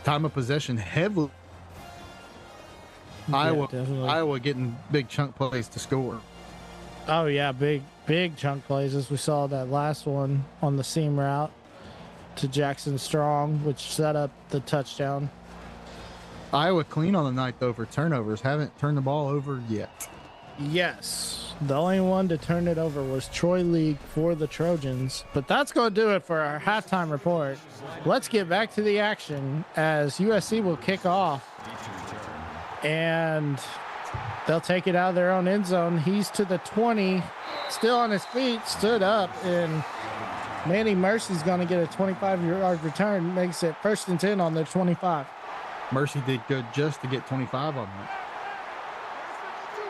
Time of possession heavily. Yeah, Iowa getting big chunk plays to score. Oh, yeah, big chunk plays, as we saw that last one on the seam route to Jackson Strong, which set up the touchdown. Iowa clean on the night, though, for turnovers. Haven't turned the ball over yet. Yes, the only one to turn it over was Troy League for the Trojans. But that's going to do it for our halftime report. Let's get back to the action as USC will kick off. And they'll take it out of their own end zone. He's to the 20, still on his feet, stood up, and Manny Mercy's going to get a 25-yard return, makes it 1st and 10 on their 25. Mercy did good just to get 25 on that.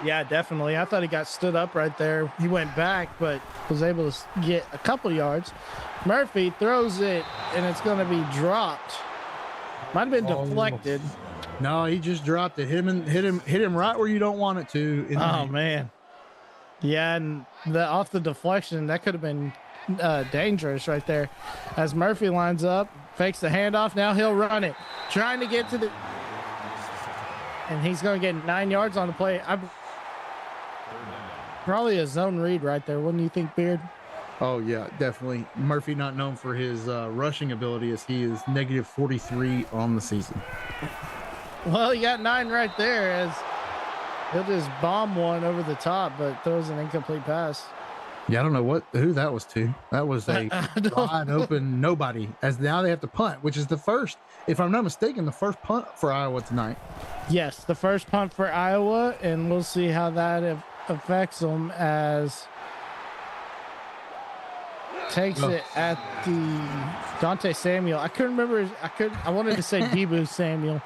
Yeah, definitely. I thought he got stood up right there. He went back, but was able to get a couple yards. Murphy throws it, and it's going to be dropped. Might have been deflected. No, he just dropped it. Hit him right where you don't want it to. Oh, man. Yeah, and off the deflection, that could have been dangerous right there. As Murphy lines up, fakes the handoff. Now he'll run it. Trying to get to the... And he's going to get 9 yards on the play. Probably a zone read right there. Wouldn't you think, Beard? Oh, yeah, definitely. Murphy not known for his rushing ability, as he is negative 43 on the season. Well, he got 9 right there, as he'll just bomb one over the top, but throws an incomplete pass. Yeah, I don't know who that was to. That was a wide open nobody, as now they have to punt, which is the first, if I'm not mistaken, the first punt for Iowa tonight. Yes, the first punt for Iowa, and we'll see how that affects them, as takes it at the Dante Samuel. I couldn't remember. I wanted to say Debo Samuel.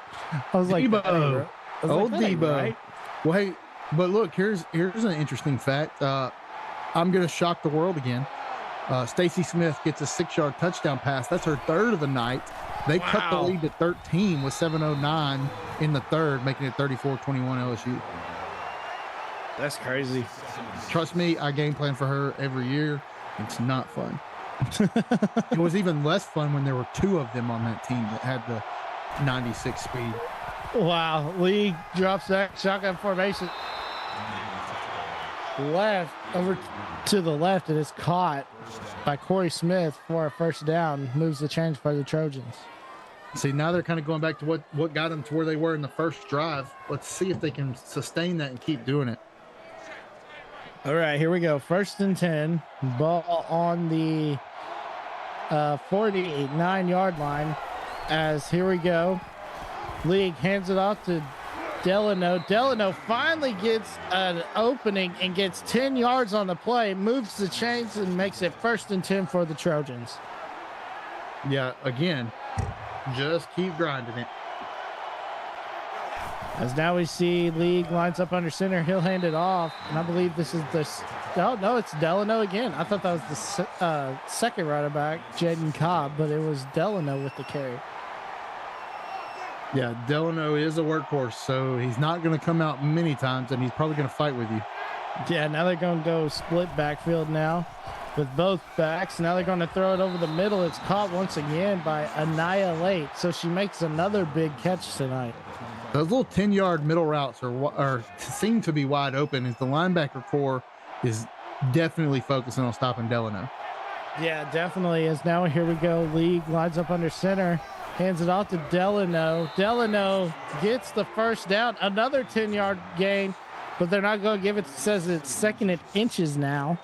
I was like, Debo. Old Debo. Right? Well, hey, but look, here's an interesting fact. I'm going to shock the world again. Stacy Smith gets a 6-yard touchdown pass. That's her 3rd of the night. They cut the lead to 13 with 7:09 in the 3rd, making it 34-21 LSU. That's crazy. Trust me, I game plan for her every year. It's not fun. It was even less fun when there were 2 of them on that team that had the 96 speed. Wow. Lee drops that shotgun formation. Left over to the left. It is caught by Corey Smith for a 1st down. Moves the change for the Trojans. See, now they're kind of going back to what got them to where they were in the first drive. Let's see if they can sustain that and keep doing it. All right, here we go. 1st and 10. Ball on the 49-yard line. As here we go. League hands it off to Delano. Delano finally gets an opening and gets 10 yards on the play, moves the chains, and makes it 1st and 10 for the Trojans. Yeah, again, just keep grinding it. As now we see League lines up under center. He'll hand it off, and I believe this is no, it's Delano again. I thought that was the second running back, Jaden Cobb, but it was Delano with the carry. Yeah, Delano is a workhorse, so he's not going to come out many times, and he's probably going to fight with you. Yeah, now they're going to go split backfield now with both backs. Now they're going to throw it over the middle. It's caught once again by Annihilate, so she makes another big catch tonight. Those little 10-yard middle routes are seem to be wide open as the linebacker core is definitely focusing on stopping Delano. Yeah, definitely is. Now here we go. League lines up under center. Hands it off to Delano. Delano gets the first down. Another 10-yard gain, but they're not going to give it. It says it's second and inches now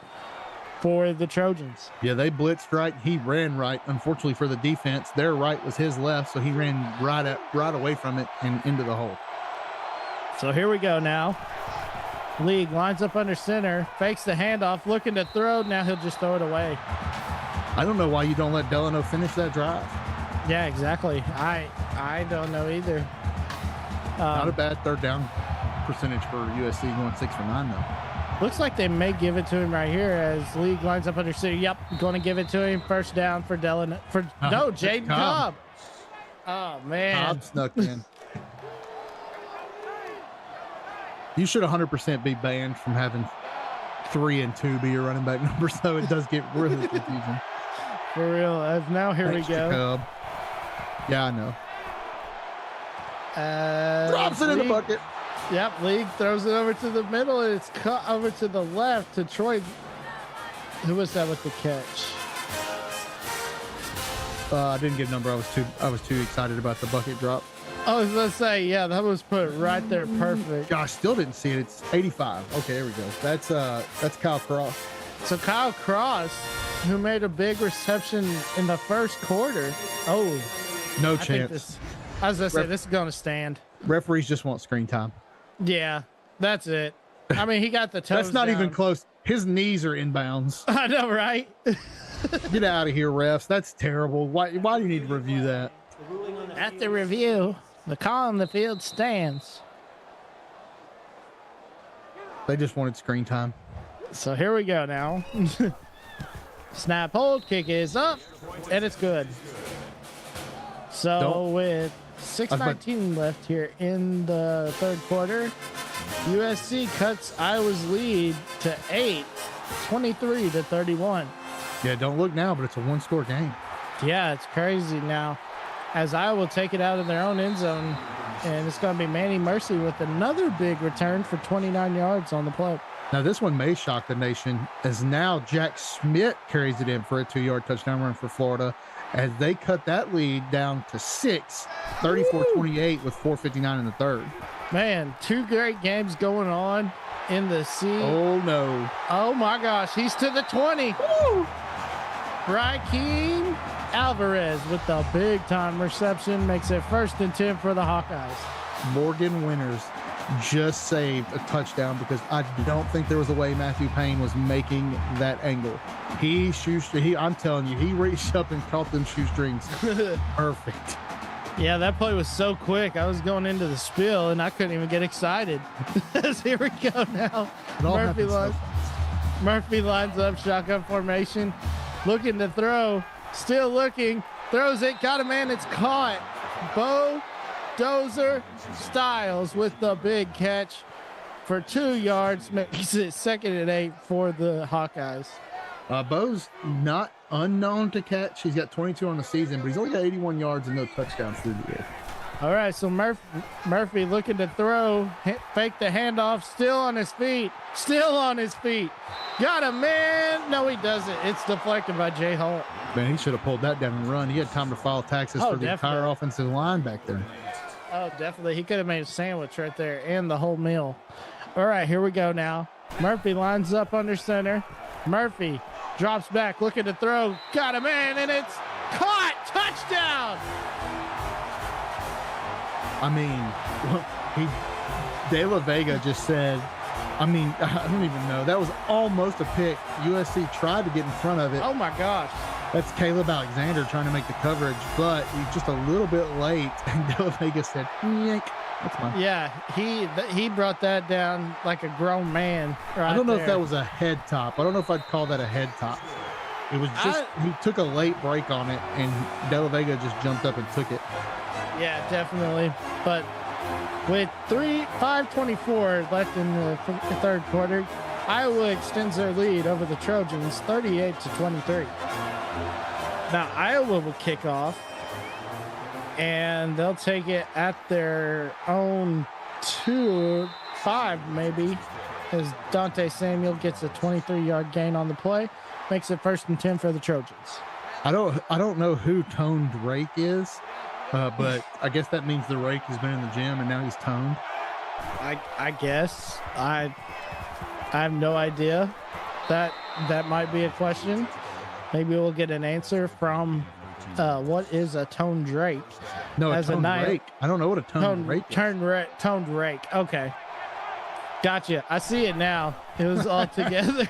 for the Trojans. Yeah, they blitzed right. He ran right. Unfortunately for the defense, their right was his left, so he ran right away from it and into the hole. So here we go now. League lines up under center, fakes the handoff, looking to throw. Now he'll just throw it away. I don't know why you don't let Delano finish that drive. Yeah, exactly. I don't know either. Not a bad third down percentage for USC, going 6 for 9 though. Looks like they may give it to him right here as League lines up under center. Yep, going to give it to him. First down for Delano. No, Jaden Cobb. Oh man, Cobb snuck in. You should 100% be banned from having 3 and 2 be your running back number, so it does get really confusing. For real. As now here Thanks, we go. Jacob. Yeah, I know. Drops it in the bucket. Yep, League throws it over to the middle, and it's cut over to the left to Troy. Who was that with the catch? I didn't get a number. I was too excited about the bucket drop. I was gonna say, yeah, that was put right there, perfect. Gosh, still didn't see it. It's 85. Okay, there we go. That's Kyle Cross. So Kyle Cross, who made a big reception in the first quarter. Oh, no chance. I was gonna say this is gonna stand. Referees just want screen time. Yeah, that's it. I mean, he got the toes. That's not down. even close. His knees are inbounds. I know, right? Get out of here, refs. That's terrible. Why do you need to review that? At the review, the call on the field stands. They just wanted screen time. So here we go now. Snap, hold, kick is up, and it's good. So with 6:19 left here in the third quarter, USC cuts Iowa's lead to 8, 23-31. Yeah, don't look now, but it's a one-score game. Yeah, it's crazy now. As Iowa will take it out of their own end zone, and it's going to be Manny Mercy with another big return for 29 yards on the play. Now, this one may shock the nation, as now Jack Schmidt carries it in for a 2-yard touchdown run for Florida, as they cut that lead down to 6, 34-28 with 4:59 in the third. Man, 2 great games going on in the C. Oh, no. Oh, my gosh. He's to the 20. Woo! Raheem Alvarez with the big-time reception makes it 1st and 10 for the Hawkeyes. Morgan Winters just saved a touchdown because I don't think there was a way Matthew Payne was making that angle. I'm telling you, he reached up and caught them shoestrings. Perfect. Yeah, that play was so quick. I was going into the spiel and I couldn't even get excited. Here we go now. Murphy lines up, shotgun formation, looking to throw, still looking, throws it, got a man, it's caught. Bo Dozer Styles with the big catch for 2 yards, makes it 2nd and 8 for the Hawkeyes. Bo's not unknown to catch. He's got 22 on the season, but he's only got 81 yards and no touchdowns through the year. All right, so Murphy looking to throw, fake the handoff, still on his feet. Got a man. No, he doesn't. It's deflected by Jay Holt. Man, he should have pulled that down and run. He had time to file taxes for the entire offensive line back there. Oh, definitely. He could have made a sandwich right there and the whole meal. All right, here we go now. Murphy lines up under center. Murphy drops back, looking to throw. Got a man, and it's caught. Touchdown. I mean, De La Vega just said, I don't even know. That was almost a pick. USC tried to get in front of it. Oh, my gosh. That's Caleb Alexander trying to make the coverage, but he's just a little bit late. And De La Vega said, yank. That's fine. Yeah, he brought that down like a grown man. Right, I don't know if that was a head top. I don't know if I'd call that a head top. It was just he took a late break on it, and De La Vega just jumped up and took it. Yeah, definitely. But with 5:24 left in the third quarter, Iowa extends their lead over the Trojans 38-23. Now Iowa will kick off, and they'll take it at their own 2-5 maybe, as Dante Samuel gets a 23-yard gain on the play, makes it 1st and 10 for the Trojans. I don't know who Tone Drake is, but I guess that means the rake has been in the gym and now he's toned. I guess I have no idea. That might be a question. Maybe we'll get an answer from what is a Tone Drake? No, a toned rake. I don't know what a toned rake is. Toned rake. Okay. Gotcha. I see it now. It was all together.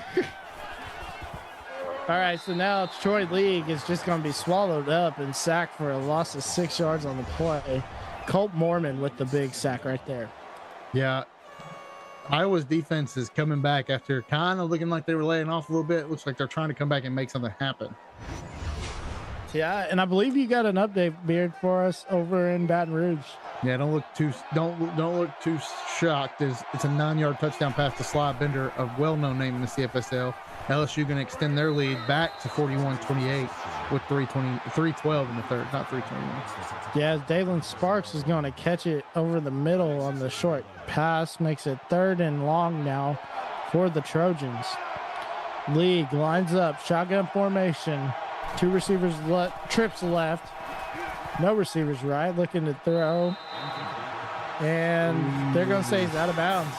All right, so now Troy League is just going to be swallowed up and sacked for a loss of 6 yards on the play. Colt Mormon with the big sack right there. Yeah. Iowa's defense is coming back after kind of looking like they were laying off a little bit. It looks like they're trying to come back and make something happen. Yeah, and I believe you got an update, Beard, for us over in Baton Rouge. Yeah, don't look too shocked. It's a 9-yard touchdown pass to Sly Bender, a well-known name in the CFSL. LSU going to extend their lead back to 41-28 with 3:12 in the third, not 3:21. Yeah, Dalen Sparks is going to catch it over the middle on the short pass, makes it 3rd and long now for the Trojans. League lines up, shotgun formation, 2 receivers trips left, no receivers right, looking to throw, and they're going to say he's out of bounds.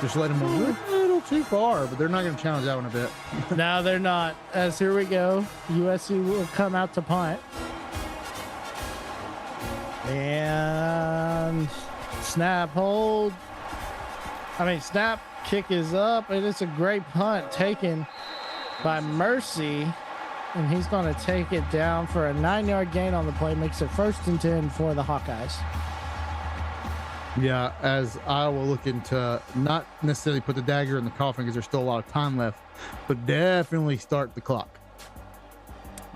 Just let him a little too far, but they're not going to challenge that one a bit. No, they're not. As here we go, USC will come out to punt. And snap kick is up, and it's a great punt taken by Mercy, and he's going to take it down for a 9-yard gain on the play, makes it 1st and 10 for the Hawkeyes. Yeah, as Iowa looking to not necessarily put the dagger in the coffin because there's still a lot of time left, but definitely start the clock.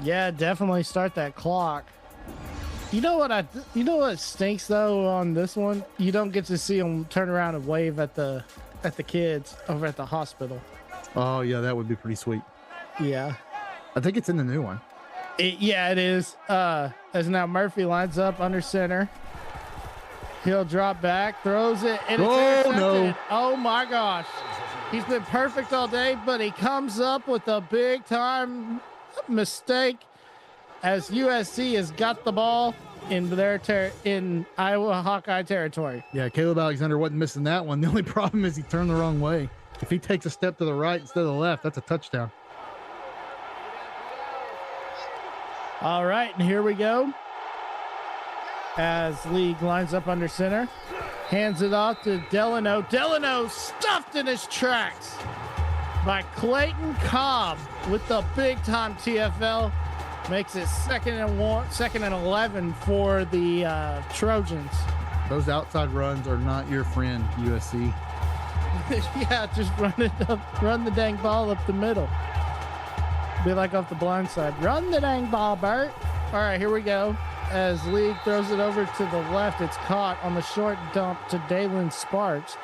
Yeah, definitely start that clock. You know what stinks though on this one? You don't get to see them turn around and wave at the kids over at the hospital. Oh yeah, that would be pretty sweet. Yeah, I think it's in the new one. It is. As now Murphy lines up under center. He'll drop back, throws it, and it's intercepted. No. Oh my gosh. He's been perfect all day, but he comes up with a big time mistake as USC has got the ball in in Iowa Hawkeye territory. Yeah, Caleb Alexander wasn't missing that one. The only problem is he turned the wrong way. If he takes a step to the right instead of the left, that's a touchdown. All right, and here we go. As League lines up under center, hands it off to Delano. Delano stuffed in his tracks by Clayton Cobb with the big time TFL. Makes it 2nd and 11 for the Trojans. Those outside runs are not your friend, USC. Yeah, just run the dang ball up the middle. Be like off the blind side. Run the dang ball, Bert. All right, here we go. As League throws it over to the left, it's caught on the short dump to Dalen Sparks.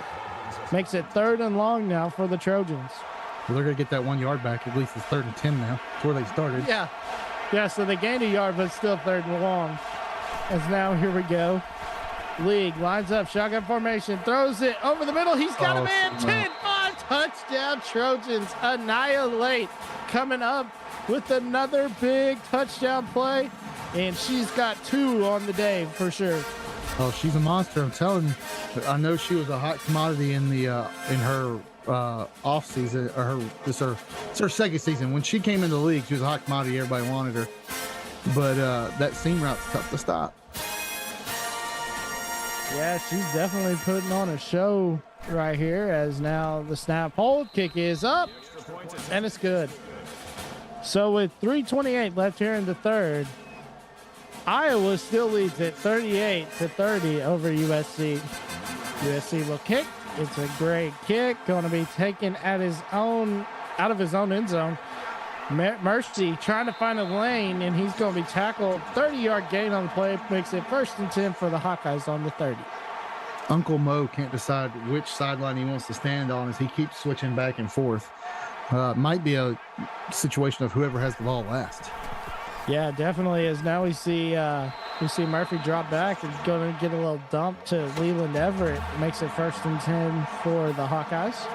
Makes it 3rd and long now for the Trojans. Well, they're going to get that 1 yard back. At least it's 3rd and 10 now. That's where they started. Yeah, so they gained a yard, but still 3rd and long. As now, here we go. League lines up, shotgun formation, throws it over the middle. He's got a man. 10-5 touchdown. Trojans annihilate. Coming up with another big touchdown play. And she's got 2 on the day for sure. Oh, she's a monster. I'm telling you. I know she was a hot commodity in her off season, or it's her 2nd season. When she came into the league, she was a hot commodity. Everybody wanted her. But that seam route's tough to stop. Yeah, she's definitely putting on a show right here. As now the snap hold kick is up, and it's good. So with 3:28 left here in the third, Iowa still leads it 38-30 over USC. USC will kick. It's a great kick. Going to be taken out of his own end zone. Mercy trying to find a lane, and he's going to be tackled. 30-yard gain on the play makes it 1st and 10 for the Hawkeyes on the 30. Uncle Mo can't decide which sideline he wants to stand on as he keeps switching back and forth. Might be a situation of whoever has the ball last. Yeah, definitely is. Now we see Murphy drop back and going to get a little dump to Leland Everett. Makes it 1st and 10 for the Hawkeyes.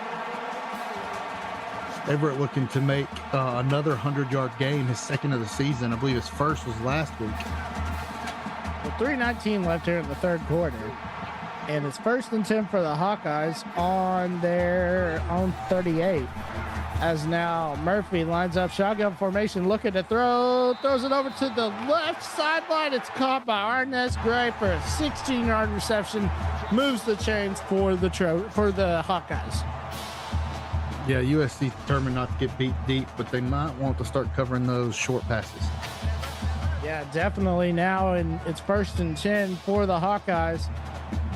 Everett looking to make another 100-yard game, his 2nd of the season. I believe his 1st was last week. Well, 3:19 left here in the 3rd quarter. And it's 1st and 10 for the Hawkeyes on their own 38. As now Murphy lines up shotgun formation, looking to throw, throws it over to the left sideline. It's caught by Arnez Gray for a 16-yard reception. Moves the chains for the Hawkeyes. Yeah, USC determined not to get beat deep, but they might want to start covering those short passes. Yeah, definitely now, and it's 1st and 10 for the Hawkeyes.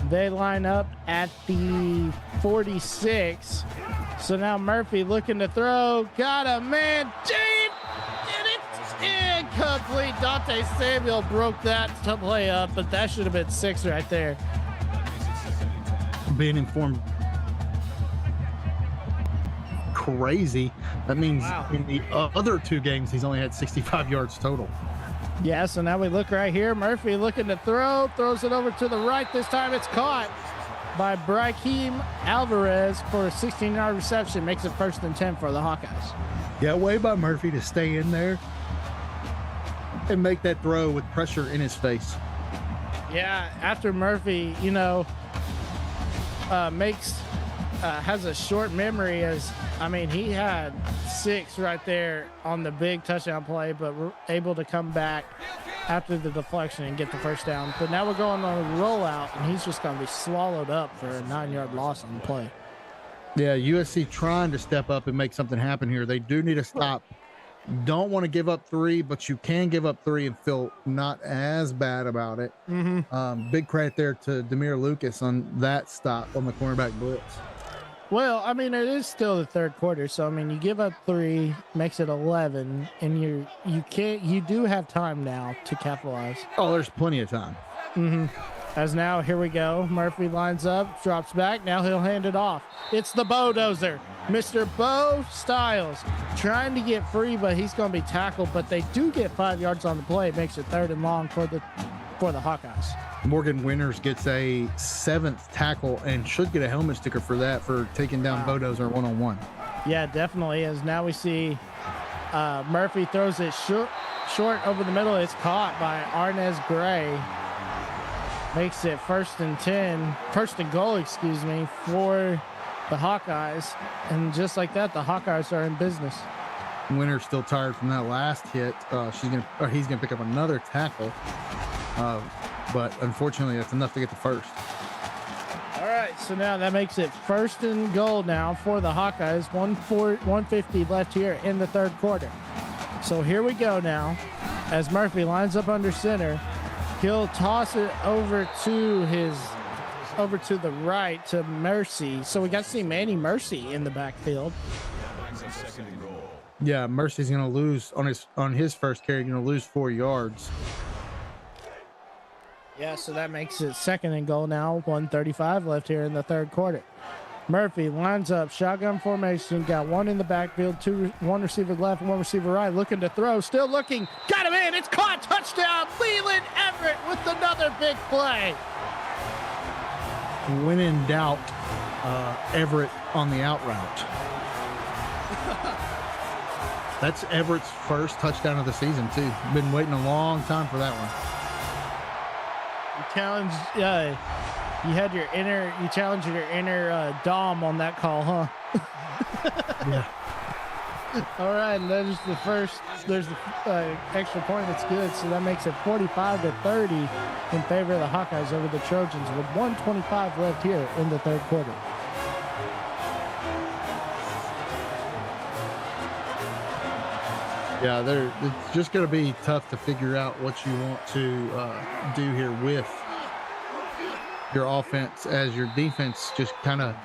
They line up at the 46. So now Murphy looking to throw. Got a man deep, and it's incomplete. Dante Samuel broke that to play up, but that should have been 6 right there. Being informed. Crazy. That means in the other 2 games, he's only had 65 yards total. Yeah, so now we look right here. Murphy looking to throw, throws it over to the right. This time it's caught by Brahim Alvarez for a 16-yard reception. Makes it 1st and 10 for the Hawkeyes. Yeah, way by Murphy to stay in there and make that throw with pressure in his face. Yeah, after Murphy, has a short memory he had 6 right there on the big touchdown play, but we're able to come back after the deflection and get the 1st down. But now we're going on a rollout, and he's just going to be swallowed up for a 9-yard loss on the play. Yeah, USC trying to step up and make something happen here. They do need a stop. Don't want to give up 3, but you can give up 3 and feel not as bad about it. Big credit there to Demir Lucas on that stop on the cornerback blitz. Well, it is still the 3rd quarter, so you give up 3, makes it 11, and you do have time now to capitalize. Oh, there's plenty of time. As now, here we go. Murphy lines up, drops back. Now he'll hand it off. It's the Bodozer, Mr. Bo Styles, trying to get free, but he's going to be tackled. But they do get 5 yards on the play. It makes it 3rd and long for the Hawkeyes. Morgan Winters gets a 7th tackle and should get a helmet sticker for that, for taking down Bodozer one-on-one. Yeah, definitely. As now we see Murphy throws it short over the middle. It's caught by Arnez Gray. Makes it 1st and goal, for the Hawkeyes. And just like that, the Hawkeyes are in business. Winters still tired from that last hit. He's gonna pick up another tackle. But unfortunately, that's enough to get the 1st. All right, so now that makes it 1st and goal now for the Hawkeyes. 150 left here in the 3rd quarter. So here we go now. As Murphy lines up under center, he'll toss it over to the right to Mercy. So we got to see Manny Mercy in the backfield. Yeah, Mercy's going to lose on his first carry. Going to lose 4 yards. Yeah, so that makes it 2nd and goal now. 1:35 left here in the 3rd quarter. Murphy lines up, shotgun formation. Got 1 in the backfield, 1 receiver left, 1 receiver right. Looking to throw, still looking. Got him in. It's caught. Touchdown. Leland Everett with another big play. When in doubt, Everett on the out route. That's Everett's 1st touchdown of the season, too. Been waiting a long time for that one. You challenged your inner Dom on that call, huh? Yeah. All right, and there's the first. There's the extra point. That's good. So that makes it 45-30 in favor of the Hawkeyes over the Trojans with 1:25 left here in the 3rd quarter. Yeah, it's just going to be tough to figure out what you want to do here with your offense as your defense just kind of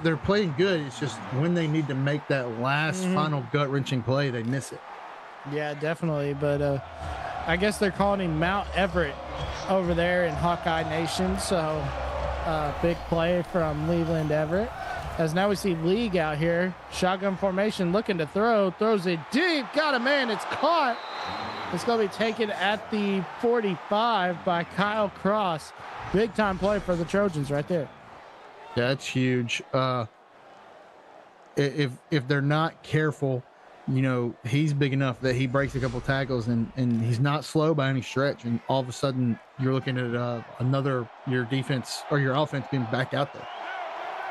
they're playing good. It's just when they need to make that last final gut-wrenching play, they miss it. Yeah, definitely. But I guess they're calling him Mount Everett over there in Hawkeye Nation. So big play from Leland Everett. As now we see League out here, shotgun formation, looking to throw, throws it deep, got a man, it's caught. It's going to be taken at the 45 by Kyle Cross. Big time play for the Trojans right there. Yeah, that's huge. If they're not careful, you know, he's big enough that he breaks a couple tackles, and he's not slow by any stretch. And all of a sudden, you're looking at your defense or your offense being back out there.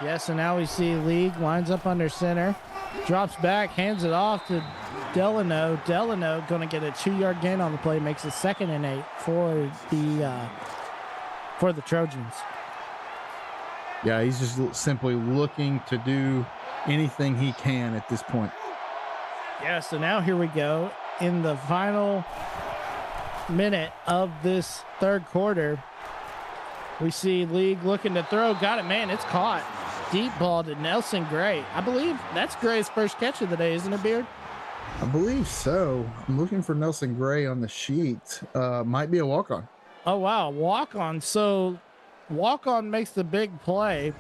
Yes, and now we see League lines up under center, drops back, hands it off to Delano. Delano going to get a 2-yard gain on the play, makes it 2nd and 8 for the Trojans. Yeah, he's just simply looking to do anything he can at this point. Yeah, so now here we go in the final minute of this third quarter. We see League looking to throw, got it, man, it's caught. Deep ball to Nelson Gray. I believe that's Gray's first catch of the day, isn't it, Beard? I believe so. I'm looking for Nelson Gray on the sheet. Might be a walk-on. Oh, wow, walk-on. So walk-on makes the big play.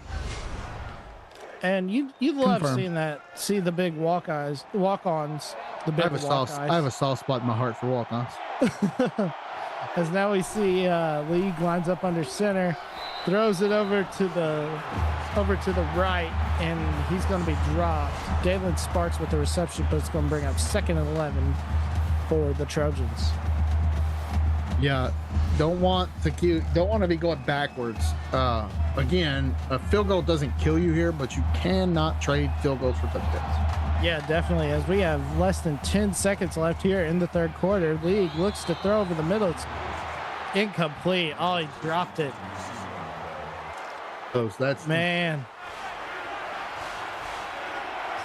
And you love seeing that, see the big walk-ons, the big walk-ons. I have a soft spot in my heart for walk-ons. As now we see League lines up under center, throws it over to the right, and he's going to be dropped. Galen Sparks with the reception, but it's going to bring up 2nd and 11 for the Trojans. Yeah, don't want to be going backwards. Again, a field goal doesn't kill you here, but you cannot trade field goals for touchdowns. Yeah, definitely. As we have less than 10 seconds left here in the third quarter, League looks to throw over the middle. It's incomplete. Oh, he dropped it. Close. That's man.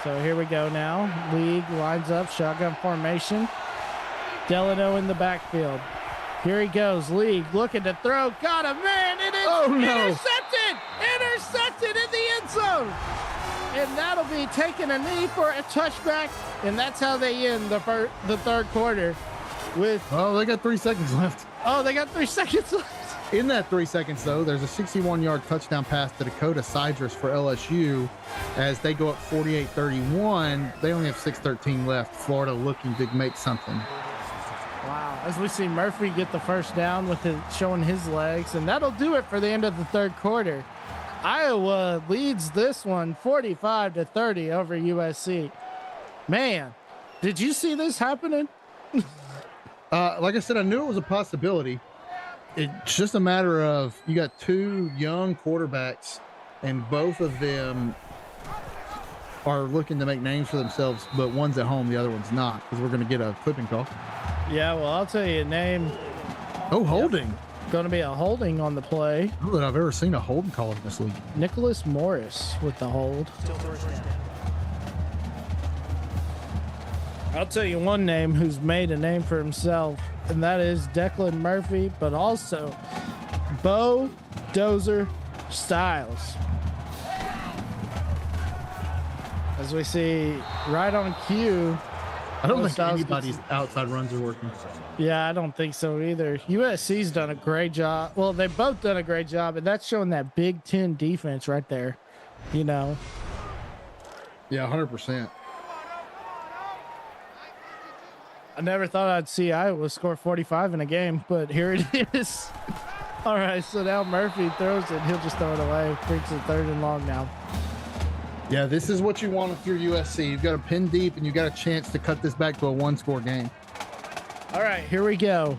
So here we go now. League lines up, shotgun formation. Delano in the backfield. Here he goes. League looking to throw. Got him, man. It is intercepted. Intercepted in the end zone. And that'll be taking a knee for a touchback. And that's how they end the third quarter with. Oh, they got 3 seconds left. Oh, they got 3 seconds left. In that 3 seconds, though, there's a 61-yard touchdown pass to Dakota Sidrus for LSU as they go up 48-31. They only have 6:13 left. Florida looking to make something. Wow. As we see Murphy get the first down with it showing his legs, and that'll do it for the end of the third quarter. Iowa leads this one 45-30 over USC. Man, did you see this happening? Like I said, I knew it was a possibility. It's just a matter of you got two young quarterbacks, and both of them are looking to make names for themselves, but one's at home, the other one's not, because we're going to get a clipping call. Yeah, well, I'll tell you a name. Oh, holding. Yep. Going to be a holding on the play. I don't know that I've ever seen a holding call in this league. Nicholas Morris with the hold. I'll tell you one name who's made a name for himself, and that is Declan Murphy, but also Bo Dozer Styles. As we see right on cue. I don't think anybody's outside runs are working. Yeah, I don't think so either. USC's done a great job. Well, they've both done a great job, and that's showing that Big Ten defense right there, you know. Yeah, 100%. I never thought I'd see Iowa score 45 in a game, but here it is. All right, so now Murphy throws it. He'll just throw it away. Brings it 3rd and long now. Yeah, this is what you want if you're USC. You've got a pin deep, and you got a chance to cut this back to a 1-score game. All right, here we go.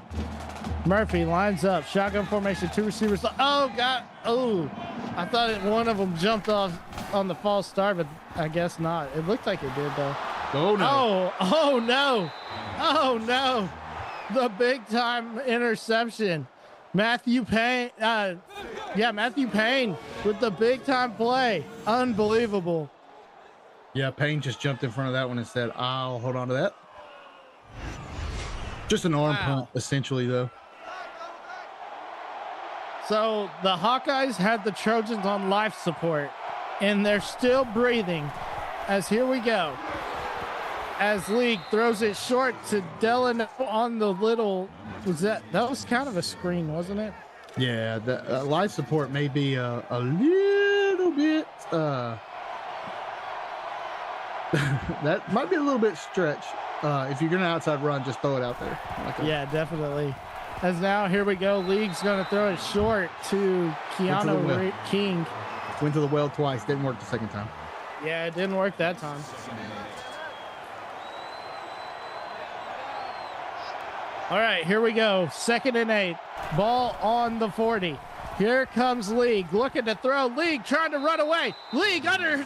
Murphy lines up. Shotgun formation, 2 receivers. Oh, God. Oh, I thought one of them jumped off on the false start, but I guess not. It looked like it did, though. Oh, no. Oh, no. Oh, no. The big-time interception. Matthew Payne. Matthew Payne with the big-time play. Unbelievable. Yeah, Payne just jumped in front of that one and said, I'll hold on to that. Just an arm punt, essentially, though. So the Hawkeyes had the Trojans on life support, and they're still breathing. As here we go. As League throws it short to Delano on the little, that was kind of a screen, wasn't it? Yeah, the life support may be a little bit, that might be a little bit stretch. If you're going to outside run, just throw it out there. Yeah, definitely. As now, here we go. League's going to throw it short to Keanu King. Went to the well twice. Didn't work the second time. Yeah, it didn't work that time. All right, here we go. 2nd and 8. Ball on the 40. Here comes League looking to throw. League trying to run away. League under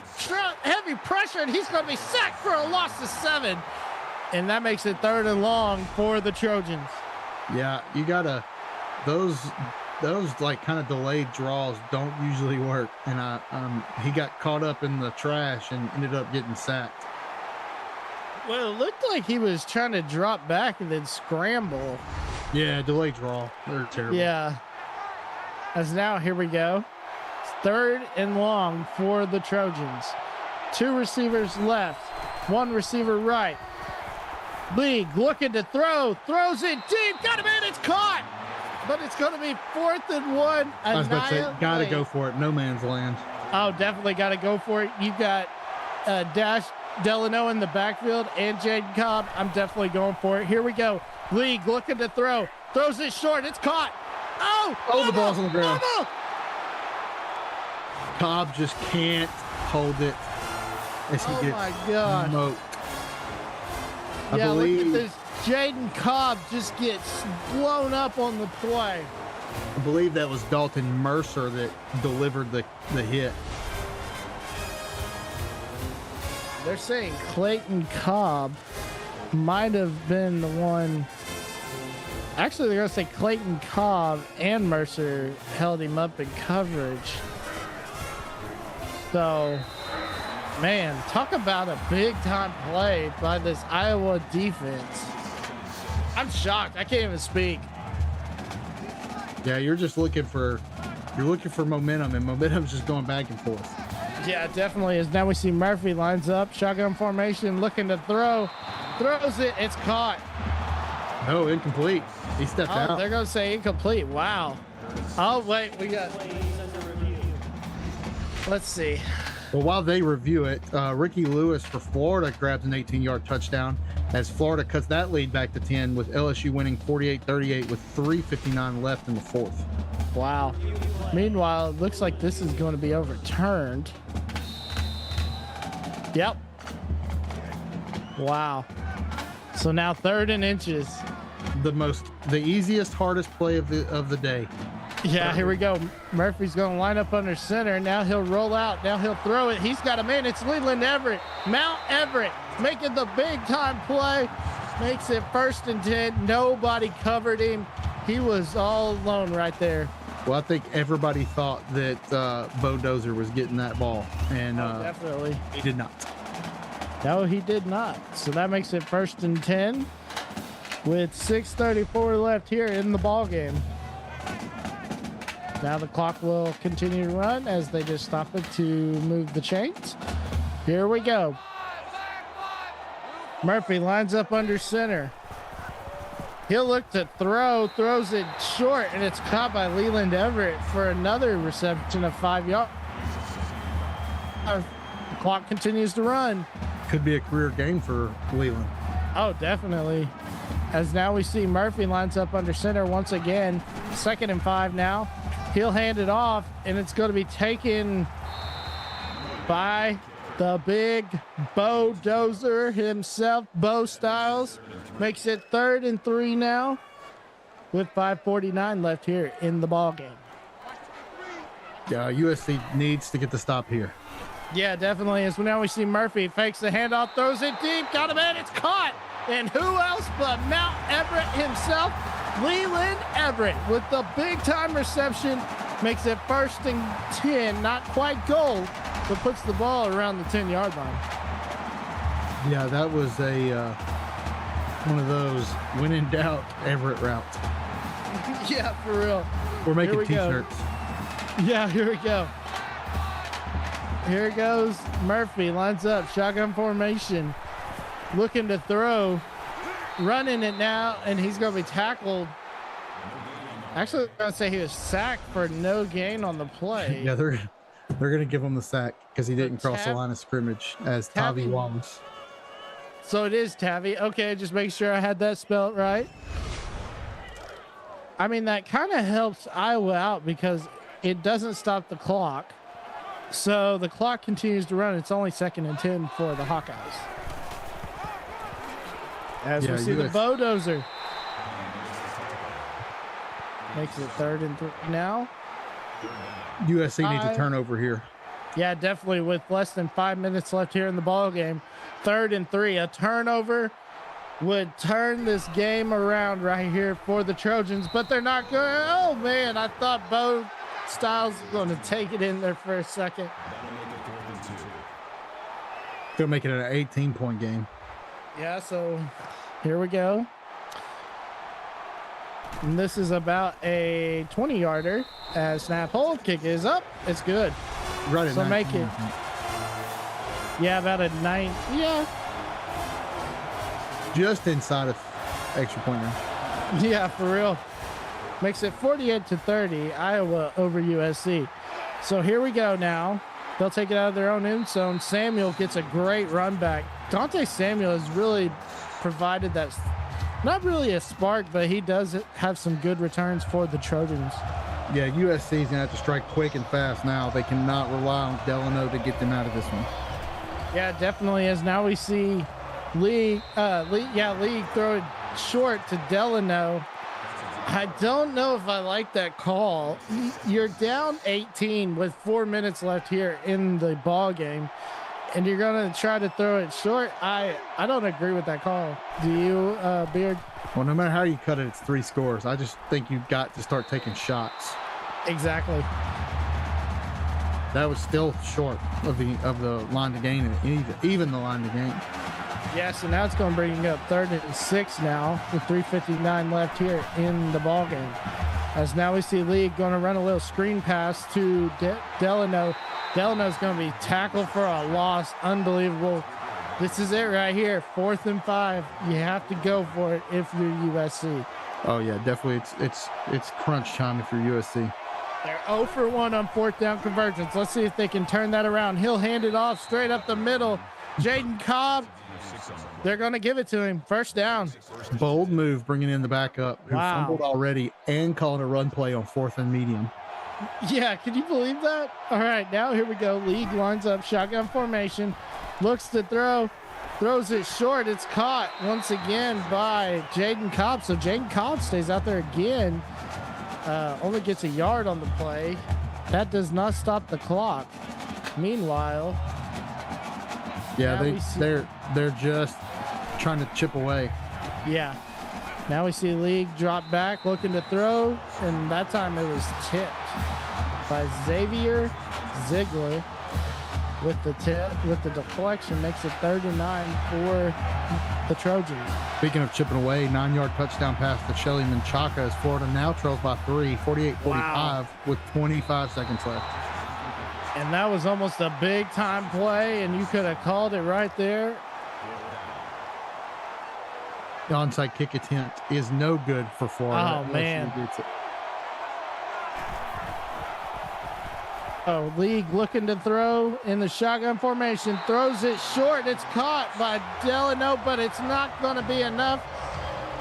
heavy pressure, and he's going to be sacked for a loss of 7. And that makes it 3rd and long for the Trojans. Yeah, you got to, those like kind of delayed draws don't usually work. And he got caught up in the trash and ended up getting sacked. Well, it looked like he was trying to drop back and then scramble. Yeah, delayed draw. They're terrible. Yeah. As now, here we go. 3rd and long for the Trojans. 2 receivers left. 1 receiver right. League looking to throw. Throws it deep. Got him in. It's caught. But it's going to be 4th and 1. I was about to say, got to go for it. No man's land. Oh, definitely got to go for it. You've got Dash Delano in the backfield and Jaden Cobb. I'm definitely going for it. Here we go. League looking to throw. Throws it short. It's caught. Oh, the ball's on the ground. Mama. Cobb just can't hold it as he gets my gosh. smoked. Yeah, I believe, look at this. Jaden Cobb just gets blown up on the play. I believe that was Dalton Mercer that delivered the hit. They're saying Clayton Cobb might have been the one. Actually, they're going to say Clayton Cobb and Mercer held him up in coverage. So, man, talk about a big-time play by this Iowa defense. I'm shocked. I can't even speak. Yeah, you're looking for momentum, and momentum's just going back and forth. Yeah, it definitely is. Now we see Murphy lines up, shotgun formation, looking to throw. Throws it. It's caught. No, incomplete. He stepped out. They're going to say incomplete. Wow. Oh, wait. We got... Let's see. Well, while they review it, Ricky Lewis for Florida grabs an 18-yard touchdown as Florida cuts that lead back to 10 with LSU winning 48-38 with 3:59 left in the 4th. Wow. Meanwhile, it looks like this is going to be overturned. Yep. Wow. So now 3rd and inches. The easiest, hardest play of the day. Yeah, here we go. Murphy's going to line up under center. Now he'll roll out. Now he'll throw it. He's got a man. It's Leland Everett. Mount Everett making the big-time play. Makes it 1st and 10. Nobody covered him. He was all alone right there. Well, I think everybody thought that Bo Dozer was getting that ball. And definitely. He did not. No, he did not. So that makes it 1st and 10 with 6:34 left here in the ball game. Now the clock will continue to run as they just stop it to move the chains. Here we go. Murphy lines up under center. He'll look to throw, throws it short, and it's caught by Leland Everett for another reception of 5 yards. The clock continues to run. Could be a career game for Leland. Oh, definitely. As now we see Murphy lines up under center once again. 2nd and 5 now. He'll hand it off, and it's going to be taken by the big Bo Dozer himself, Bo Styles. Makes it 3rd and 3 now with 5:49 left here in the ball game. Yeah, USC needs to get the stop here. Yeah, definitely. As now we see Murphy fakes the handoff, throws it deep, got him in, it's caught. And who else but Mount Everett himself, Leland Everett, with the big-time reception, makes it 1st and 10, not quite goal, but puts the ball around the 10-yard line. Yeah, that was one of those when in doubt Everett routes. Yeah, for real. We're making Here we go. t-shirts. Yeah, here we go. Here goes Murphy, lines up, shotgun formation, looking to throw, running it now, and he's going to be tackled. Actually, I'm going to say he was sacked for no gain on the play. Yeah, they're going to give him the sack because he didn't cross the line of scrimmage as Tavi Wallace. So it is Tavi. Okay, just make sure I had that spelled right. I mean, that kind of helps Iowa out because it doesn't stop the clock. So the clock continues to run. It's only 2nd and 10 for the Hawkeyes. As we see the bulldozer. Makes it 3rd and 3 now. USC needs a turnover here. Yeah, definitely. With less than 5 minutes left here in the ball game, 3rd and 3. A turnover would turn this game around right here for the Trojans, but they're not going. Oh man, I thought Bo Styles was going to take it in there for a second. Gonna make it an 18-point game. Yeah, so here we go. And this is about a 20-yarder as snap hold kick is up. It's good. Right at so 19, make it. Yeah, about a 9. Yeah. Just inside of extra point range. Yeah, for real. Makes it 48-30, Iowa over USC. So here we go now. They'll take it out of their own end zone. Samuel gets a great run back. Dante Samuel has really provided that, not really a spark, but he does have some good returns for the Trojans. Yeah, USC is going to have to strike quick and fast now. They cannot rely on Delano to get them out of this one. Yeah, definitely is. Now we see Lee throw it short to Delano. I don't know if I like that call. You're down 18 with 4 minutes left here in the ball game, and you're going to try to throw it short. I don't agree with that call. Do you, Beard? Well, no matter how you cut it, it's 3 scores. I just think you've got to start taking shots. Exactly. That was still short of the line to gain, and even the line to gain. Yeah, so now it's going to bring up 3rd and 6 now with 3:59 left here in the ball game. As now we see Lee going to run a little screen pass to Delano. Delano's going to be tackled for a loss. Unbelievable. This is it right here. 4th and 5. You have to go for it if you're USC. Oh yeah, definitely. It's crunch time if you're USC. They're 0 for 1 on 4th down conversions. Let's see if they can turn that around. He'll hand it off straight up the middle. Jaden Cobb. They're going to give it to him. 1st down. Bold move, bringing in the backup who fumbled already and calling a run play on 4th and medium. Yeah, can you believe that? All right, now here we go. League lines up, shotgun formation, looks to throw, throws it short. It's caught once again by Jaden Cobb. So Jaden Cobb stays out there again. Only gets a yard on the play. That does not stop the clock. Meanwhile, yeah, they're just trying to chip away. Yeah. Now we see League drop back, looking to throw, and that time it was tipped by Xavier Ziegler with the deflection. Makes it 3rd and 9 for the Trojans. Speaking of chipping away, 9-yard touchdown pass to Shelly Menchaca as Florida now trails by 3, 48-45 with 25 seconds left. And that was almost a big time play, and you could have called it right there. The onside kick attempt is no good for Florida. Oh, man. Oh, League looking to throw in the shotgun formation. Throws it short. It's caught by Delano, but it's not going to be enough.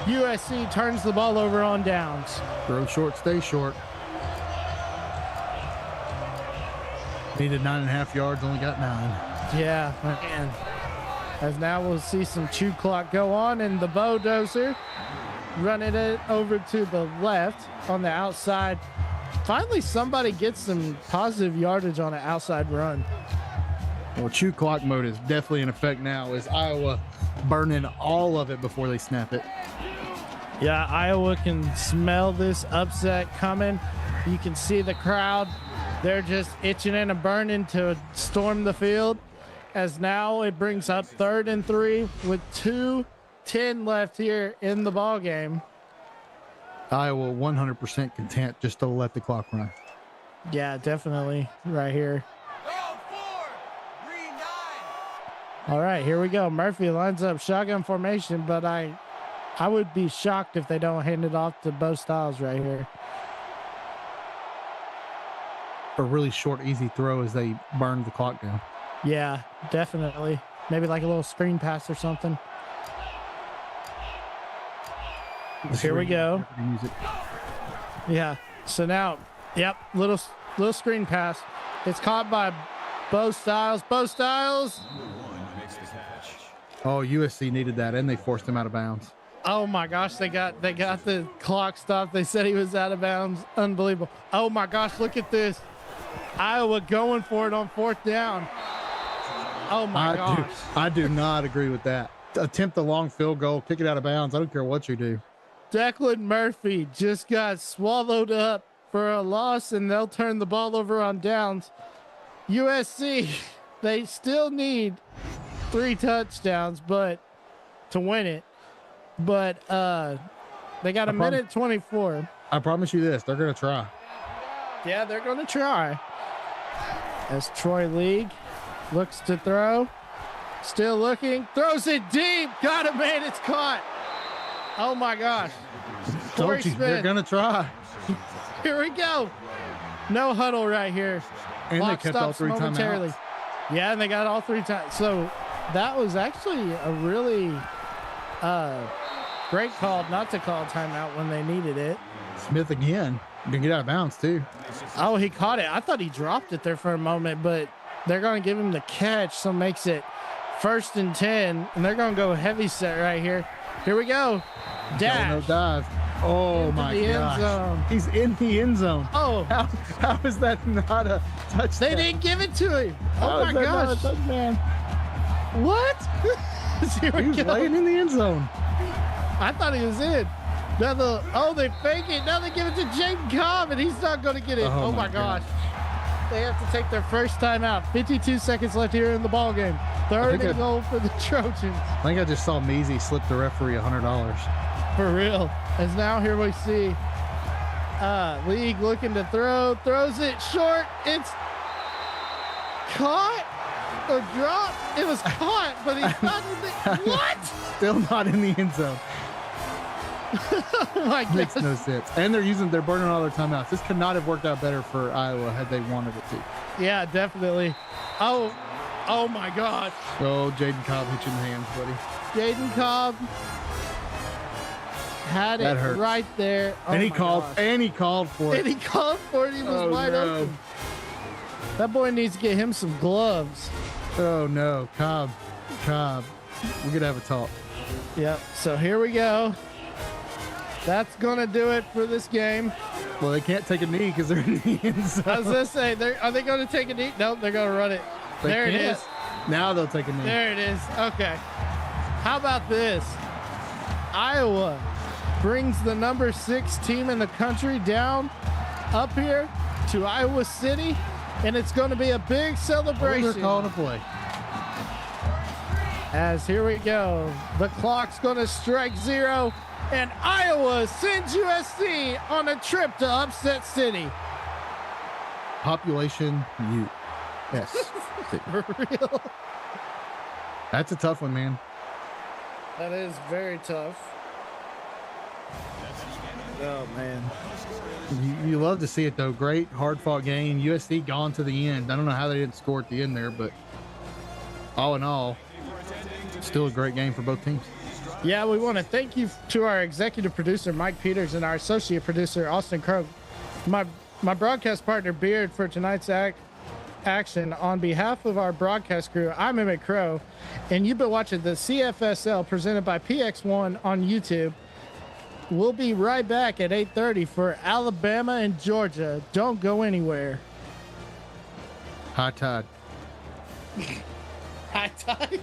USC turns the ball over on downs. Throw short, stay short. Needed 9.5 yards, only got 9. Yeah, man. As now we'll see some chew clock go on, and the bulldozer running it over to the left on the outside. Finally, somebody gets some positive yardage on an outside run. Well, chew clock mode is definitely in effect now as Iowa burning all of it before they snap it. Yeah, Iowa can smell this upset coming. You can see the crowd. They're just itching and burning to storm the field. As now it brings up 3rd and 3 with 2:10 left here in the ball game. Iowa 100% content just to let the clock run. Yeah, definitely right here. All right, here we go. Murphy lines up shotgun formation, but I would be shocked if they don't hand it off to Bo Styles right here. A really short, easy throw as they burn the clock down. Yeah, definitely. Maybe like a little screen pass or something. Here we go. Yeah. So now, yep, little screen pass. It's caught by Bo Styles. Bo Styles. Oh, USC needed that, and they forced him out of bounds. Oh my gosh, they got the clock stopped. They said he was out of bounds. Unbelievable. Oh my gosh, look at this. Iowa going for it on 4th down. Oh my gosh. I do not agree with that. Attempt the long field goal, kick it out of bounds. I don't care what you do. Declan Murphy just got swallowed up for a loss, and they'll turn the ball over on downs. USC, they still need 3 touchdowns, but to win it. But they got a minute 24. I promise you this, they're going to try. Yeah, they're going to try. As Troy League looks to throw. Still looking. Throws it deep. Got it, man. It's caught. Oh, my gosh. Told you, they're going to try. Here we go. No huddle right here. And Clock they kept all 3 timeouts. Yeah, and they got all 3 times. So that was actually a really great call not to call timeout when they needed it. Smith again. Gonna get out of bounds too. Oh, he caught it. I thought he dropped it there for a moment, but they're going to give him the catch, so makes it 1st and 10, and they're going to go heavy set right here. Here we go. Dash. No dive. Oh into my the end gosh. zone. He's in the end zone. Oh, How is that not a touchdown? they didn't give it to him. How Oh is my that not a gosh. touchdown? What? Here we He was go. laying in the end zone. I thought he was in. Now they fake it. Now they give it to Jaden Cobb, and he's not going to get it. Oh Oh, my gosh. They have to take their first time out. 52 seconds left here in the ball game. 3rd and goal for the Trojans. I think I just saw Measy slip the referee $100. For real. As now here we see League looking to throw. Throws it short. It's caught or dropped. It was caught, but he's not in the... What? Still not in the end zone. Oh my Makes gosh. no sense. And they're burning all their timeouts. This could not have worked out better for Iowa had they wanted it to. Yeah, definitely. Oh my gosh. Oh, Jaden Cobb hit you in the hands, buddy. Jaden Cobb had That it hurts. right there. Oh And he my called gosh. and he called for And it. he called for it. He was Oh, wide no. open. That boy needs to get him some gloves. Oh no, Cobb. We're gonna have a talk. Yep. So here we go. That's gonna do it for this game. Well, they can't take a knee because they're in the end zone. I was gonna say, are they gonna take a knee? Nope, they're gonna run it. They There it can't. is. Now they'll take a knee. There it is. Okay. How about this? Iowa brings the number 6 team in the country down up here to Iowa City, and it's going to be a big Oh, celebration. they're calling a play. As here we go. The clock's going to strike 0, and Iowa sends USC on a trip to Upset City. Population yes. For real. That's a tough one, man. That is very tough. Oh, man. You love to see it though. Great hard fought game. USC gone to the end. I don't know how they didn't score at the end there, but all in all, still a great game for both teams. Yeah, we want to thank you to our executive producer, Mike Peters, and our associate producer, Austin Crow. My broadcast partner, Beard, for tonight's action. On behalf of our broadcast crew, I'm Emmett Crow, and you've been watching the CFSL presented by PX1 on YouTube. We'll be right back at 8:30 for Alabama and Georgia. Don't go anywhere. High tide. High tide.